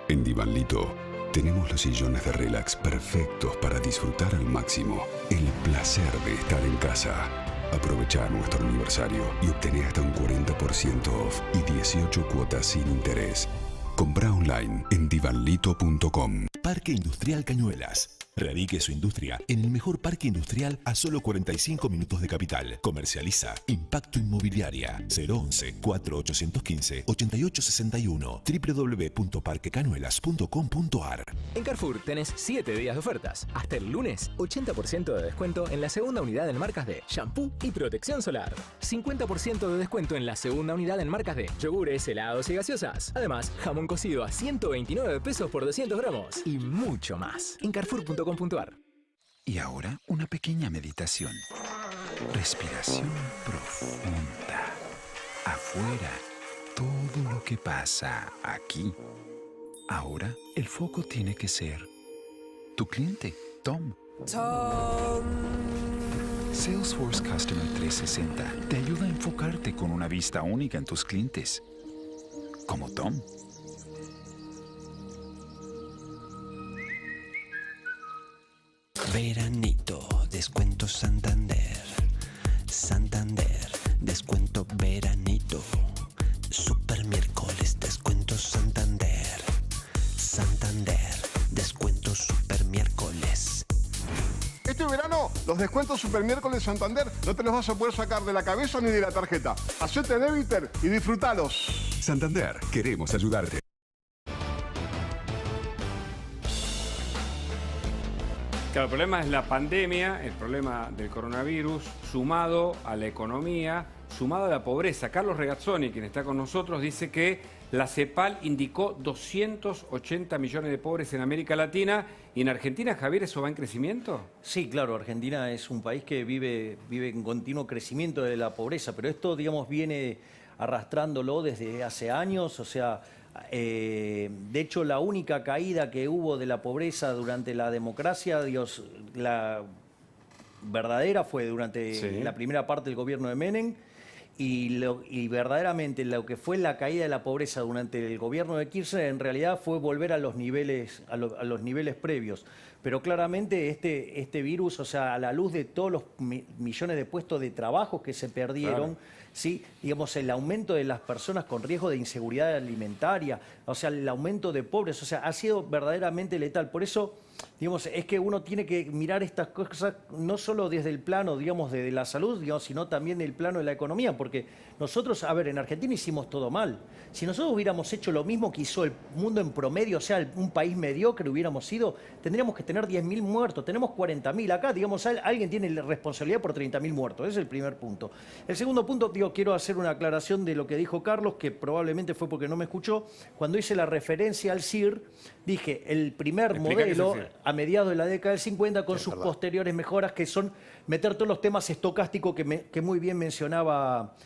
En Divanlito tenemos los sillones de relax perfectos para disfrutar al máximo el placer de estar en casa. Aprovecha nuestro aniversario y obtené hasta un 40% off y 18 cuotas sin interés. Compra online en divanlito.com. Parque Industrial Cañuelas. Radique su industria en el mejor parque industrial a solo 45 minutos de Capital. Comercializa Impacto Inmobiliaria 011-4815-8861 www.parquecañuelas.com.ar. En Carrefour tenés 7 días de ofertas. Hasta el lunes, 80% de descuento en la segunda unidad en marcas de shampoo y protección solar. 50% de descuento en la segunda unidad en marcas de yogures, helados y gaseosas. Además, jamón cocido a 129 pesos por 200 gramos. Y mucho más. En Carrefour.com.ar. Y ahora una pequeña meditación. Respiración profunda. Afuera, todo lo que pasa aquí. Ahora el foco tiene que ser tu cliente, Tom. Salesforce Customer 360 te ayuda a enfocarte con una vista única en tus clientes. Como Tom. Veranito, descuento Santander. Santander, descuento veranito. Super miércoles, descuento Santander. Santander, descuento super miércoles. Este verano, los descuentos Super Miércoles Santander no te los vas a poder sacar de la cabeza ni de la tarjeta. Hacete débiter y disfrutalos. Santander, queremos ayudarte. Claro, el problema es la pandemia, el problema del coronavirus, sumado a la economía, sumado a la pobreza. Carlos Regazzoni, quien está con nosotros, dice que la CEPAL indicó 280 millones de pobres en América Latina. ¿Y en Argentina, Javier, eso va en crecimiento? Sí, claro, Argentina es un país que vive en continuo crecimiento de la pobreza, pero esto, digamos, viene arrastrándolo desde hace años, o sea... de hecho, la única caída que hubo de la pobreza durante la democracia, la verdadera fue durante la primera parte del gobierno de Menem, y verdaderamente lo que fue la caída de la pobreza durante el gobierno de Kirchner en realidad fue volver a los niveles, a los niveles previos. Pero claramente este virus, o sea, a la luz de todos los millones de puestos de trabajo que se perdieron, ¿sí? Digamos, el aumento de las personas con riesgo de inseguridad alimentaria, o sea, el aumento de pobres, o sea, ha sido verdaderamente letal. Por eso, digamos, es que uno tiene que mirar estas cosas no solo desde el plano, digamos, de la salud, digamos, sino también del plano de la economía, porque nosotros, a ver, en Argentina hicimos todo mal. Si nosotros hubiéramos hecho lo mismo que hizo el mundo en promedio, o sea, un país mediocre hubiéramos sido, tendríamos que tener 10.000 muertos, tenemos 40.000 acá, digamos, alguien tiene la responsabilidad por 30.000 muertos, ese es el primer punto. El segundo punto, digo, quiero hacer una aclaración de lo que dijo Carlos, que probablemente fue porque no me escuchó. Cuando hice la referencia al CIR, dije el primer modelo a mediados de la década del 50 con sus posteriores mejoras, que son meter todos los temas estocásticos que muy bien mencionaba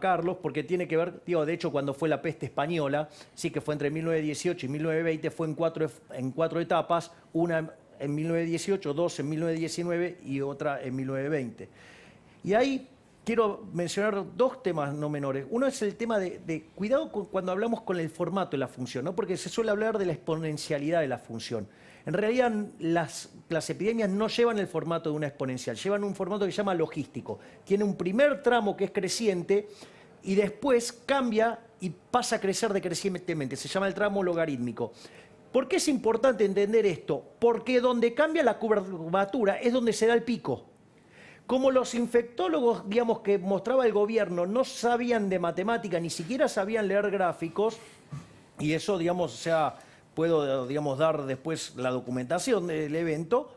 Carlos, porque tiene que ver, de hecho, cuando fue la peste española, sí que fue entre 1918 y 1920, fue en cuatro etapas, una en 1918, dos en 1919 y otra en 1920. Y ahí quiero mencionar dos temas no menores. Uno es el tema de cuidado cuando hablamos con el formato de la función, ¿no? Porque se suele hablar de la exponencialidad de la función. En realidad, las epidemias no llevan el formato de una exponencial, llevan un formato que se llama logístico. Tiene un primer tramo que es creciente y después cambia y pasa a crecer decrecientemente. Se llama el tramo logarítmico. ¿Por qué es importante entender esto? Porque donde cambia la curvatura es donde se da el pico. Como los infectólogos, digamos, que mostraba el gobierno, no sabían de matemática, ni siquiera sabían leer gráficos, y eso, digamos, o sea, puedo, digamos, dar después la documentación del evento.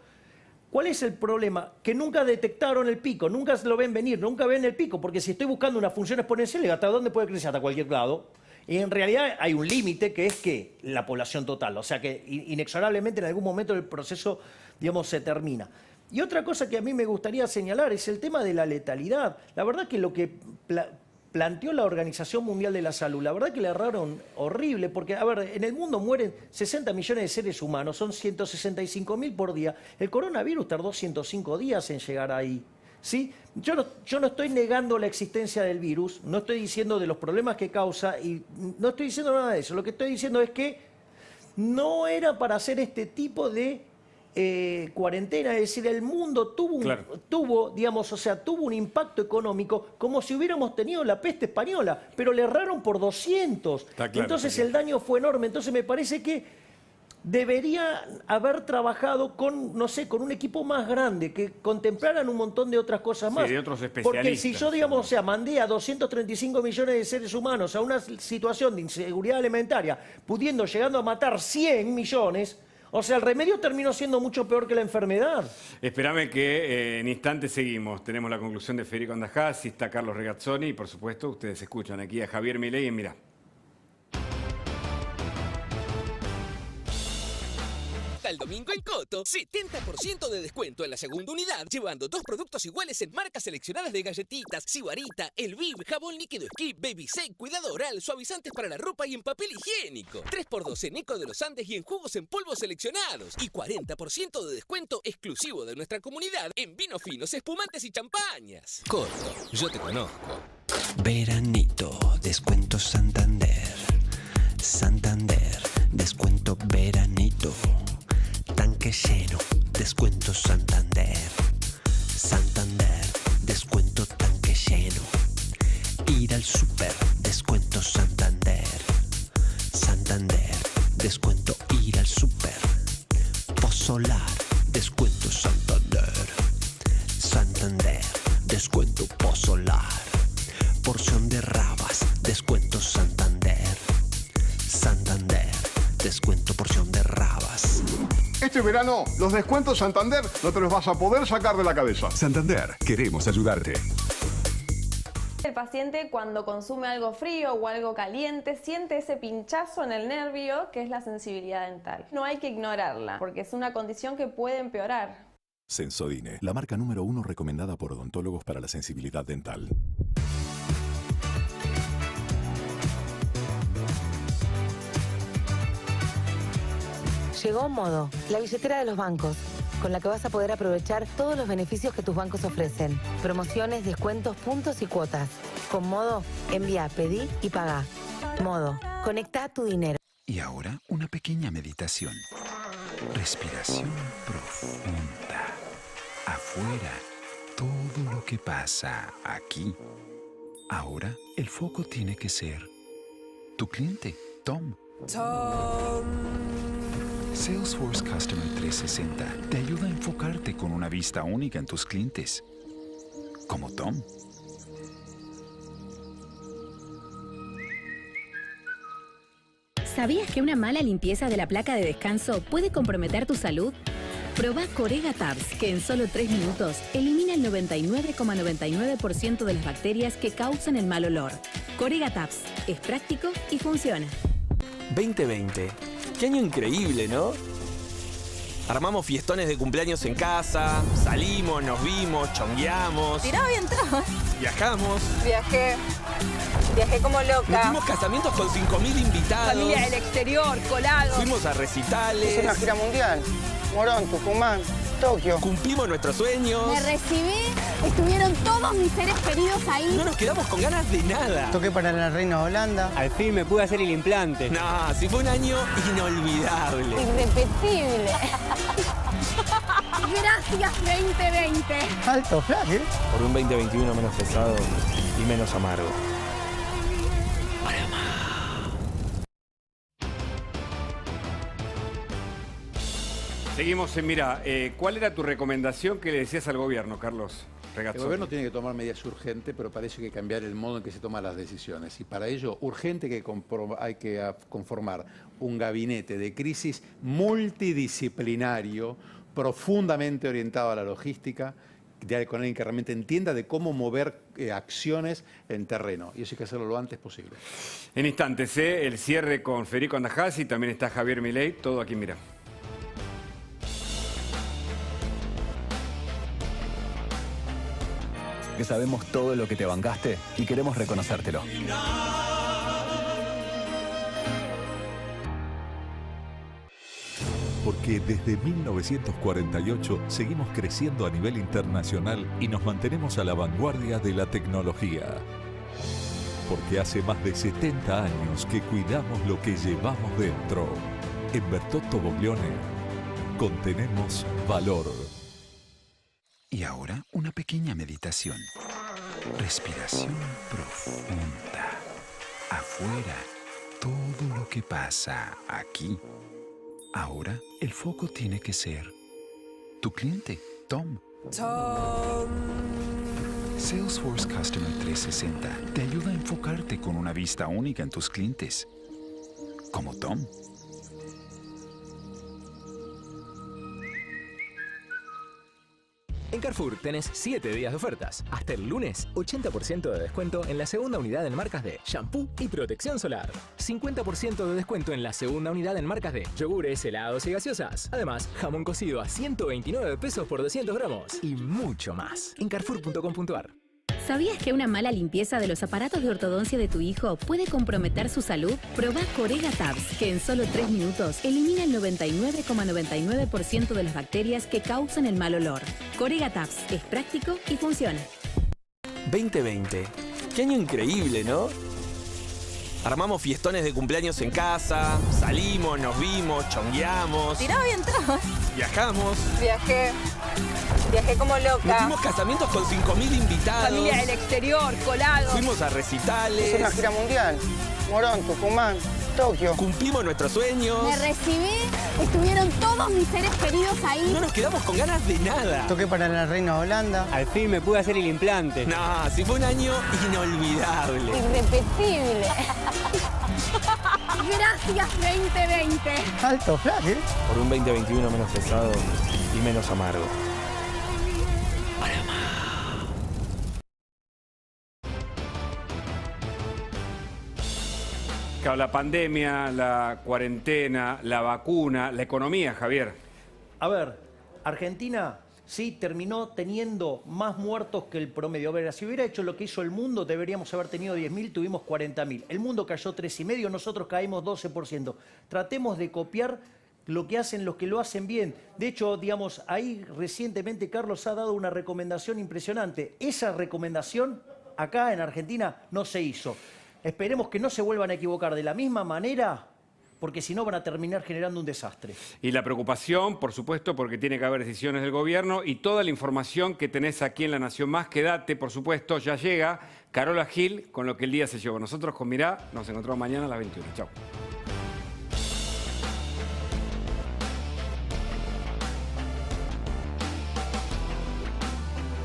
¿Cuál es el problema? Que nunca detectaron el pico, nunca lo ven venir, nunca ven el pico, porque si estoy buscando una función exponencial, ¿hasta dónde puede crecer? Hasta cualquier lado. Y en realidad hay un límite que es que la población total, o sea que inexorablemente en algún momento el proceso, digamos, se termina. Y otra cosa que a mí me gustaría señalar es el tema de la letalidad. La verdad que lo que planteó la Organización Mundial de la Salud, la verdad que le erraron horrible, porque, a ver, en el mundo mueren 60 millones de seres humanos, son 165.000 por día. El coronavirus tardó 105 días en llegar ahí. ¿Sí? Yo no estoy negando la existencia del virus, no estoy diciendo de los problemas que causa y no estoy diciendo nada de eso. Lo que estoy diciendo es que no era para hacer este tipo de cuarentena, es decir, el mundo tuvo, digamos, o sea, tuvo un impacto económico como si hubiéramos tenido la peste española, pero le erraron por 200. Entonces el daño fue enorme. Entonces me parece que debería haber trabajado con, no sé, con un equipo más grande, que contemplaran un montón de otras cosas más. Sí, de otros especialistas. Porque si yo, digamos, o sea, mandé a 235 millones de seres humanos a una situación de inseguridad alimentaria, llegando a matar 100 millones, o sea, el remedio terminó siendo mucho peor que la enfermedad. Espérame que en instantes seguimos. Tenemos la conclusión de Federico Andajás, está Carlos Regazzoni y, por supuesto, ustedes escuchan aquí a Javier Milei en Mirá. El domingo en Coto, 70% de descuento en la segunda unidad, llevando 2 productos iguales en marcas seleccionadas de galletitas, Sibarita, El Viv, jabón líquido Skip, Baby Sec, cuidado oral, suavizantes para la ropa y en papel higiénico. 3x2 en Eco de los Andes y en jugos en polvo seleccionados. Y 40% de descuento exclusivo de nuestra comunidad en vinos finos, espumantes y champañas. Coto, yo te conozco. Veranito, descuento Santander. Santander, descuento veranito. Tanque lleno, descuento Santander. Santander, descuento tanque lleno. Ir al súper, descuento Santander. Santander, descuento ir al súper. Pozolar, descuento Santander. Santander, descuento Pozolar. Porción de rabas, descuento Santander. Santander, descuento porción de rabas. Este verano, los descuentos Santander no te los vas a poder sacar de la cabeza. Santander, queremos ayudarte. El paciente, cuando consume algo frío o algo caliente, siente ese pinchazo en el nervio que es la sensibilidad dental. No hay que ignorarla, porque es una condición que puede empeorar. Sensodine, la marca número 1 recomendada por odontólogos para la sensibilidad dental. Llegó Modo, la billetera de los bancos, con la que vas a poder aprovechar todos los beneficios que tus bancos ofrecen. Promociones, descuentos, puntos y cuotas. Con Modo, envía, pedí y pagá. Modo, conecta tu dinero. Y ahora una pequeña meditación. Respiración profunda. Afuera, todo lo que pasa aquí. Ahora, el foco tiene que ser tu cliente, Tom. Salesforce Customer 360 te ayuda a enfocarte con una vista única en tus clientes, como Tom. ¿Sabías que una mala limpieza de la placa de descanso puede comprometer tu salud? Probá Corega Tabs, que en solo 3 minutos elimina el 99,99% de las bacterias que causan el mal olor. Corega Tabs es práctico y funciona. 2020. Qué año increíble, ¿no? Armamos fiestones de cumpleaños en casa, salimos, nos vimos, chongueamos. Tiraba bien todo. Viajamos. Viajé como loca. Metimos casamientos con 5.000 invitados. Familia del exterior, colado. Fuimos a recitales. Hice una gira mundial. Morón, Tucumán, Tokio. Cumplimos nuestros sueños. Me recibí, estuvieron todos mis seres queridos ahí. No nos quedamos con ganas de nada. Toqué para la reina Holanda. Al fin me pude hacer el implante. No, sí fue un año inolvidable. Irrepetible. Gracias 2020. Alto flash, ¿eh? Por un 2021 menos pesado y menos amargo. Seguimos en Mirá. ¿Cuál era tu recomendación que le decías al gobierno, Carlos Regazzoni? El gobierno tiene que tomar medidas urgentes, pero parece que cambiar el modo en que se toman las decisiones. Y para ello, urgente que hay que conformar un gabinete de crisis multidisciplinario, profundamente orientado a la logística, con alguien que realmente entienda de cómo mover acciones en terreno. Y eso hay que hacerlo lo antes posible. En instantes, el cierre con Federico Andajasi, también está Javier Milei, todo aquí en Mirá. Que sabemos todo lo que te bancaste y queremos reconocértelo. Porque desde 1948 seguimos creciendo a nivel internacional y nos mantenemos a la vanguardia de la tecnología. Porque hace más de 70 años que cuidamos lo que llevamos dentro. En Bertotto Boglione contenemos valor. Y ahora una pequeña meditación. Respiración profunda. Afuera, todo lo que pasa aquí. Ahora el foco tiene que ser tu cliente, Tom. Salesforce Customer 360 te ayuda a enfocarte con una vista única en tus clientes. Como Tom. En Carrefour tenés 7 días de ofertas. Hasta el lunes, 80% de descuento en la segunda unidad en marcas de shampoo y protección solar. 50% de descuento en la segunda unidad en marcas de yogures, helados y gaseosas. Además, jamón cocido a 129 pesos por 200 gramos. Y mucho más. En carrefour.com.ar. ¿Sabías que una mala limpieza de los aparatos de ortodoncia de tu hijo puede comprometer su salud? Probá Corega Tabs, que en solo 3 minutos elimina el 99,99% de las bacterias que causan el mal olor. Corega Tabs es práctico y funciona. 2020. Qué año increíble, ¿no? Armamos fiestones de cumpleaños en casa, salimos, nos vimos, chongueamos. Tiraba bien todo. Viajamos. Viajé como loca. Metimos casamientos con 5.000 invitados. Familia del exterior, colado. Fuimos a recitales. Hice una gira mundial. Morón, Tucumán, Tokio. Cumplimos nuestros sueños. Me recibí, estuvieron todos mis seres queridos ahí. No nos quedamos con ganas de nada. Toqué para la reina Holanda. Al fin me pude hacer el implante. No, sí fue un año inolvidable. Irrepetible. Gracias 2020. Alto flash, ¿eh? Por un 2021 menos pesado y menos amargo. Claro, la pandemia, la cuarentena, la vacuna, la economía, Javier. A ver, Argentina sí terminó teniendo más muertos que el promedio. A ver, si hubiera hecho lo que hizo el mundo, deberíamos haber tenido 10.000, tuvimos 40.000. El mundo cayó 3,5, nosotros caímos 12%. Tratemos de copiar lo que hacen los que lo hacen bien. De hecho, digamos, ahí recientemente Carlos ha dado una recomendación impresionante. Esa recomendación acá en Argentina no se hizo. Esperemos que no se vuelvan a equivocar de la misma manera, porque si no van a terminar generando un desastre. Y la preocupación, por supuesto, porque tiene que haber decisiones del gobierno y toda la información que tenés aquí en La Nación Más, quédate, por supuesto, ya llega Carola Gil con lo que el día se llevó. Nosotros con Mirá nos encontramos mañana a las 21. Chau.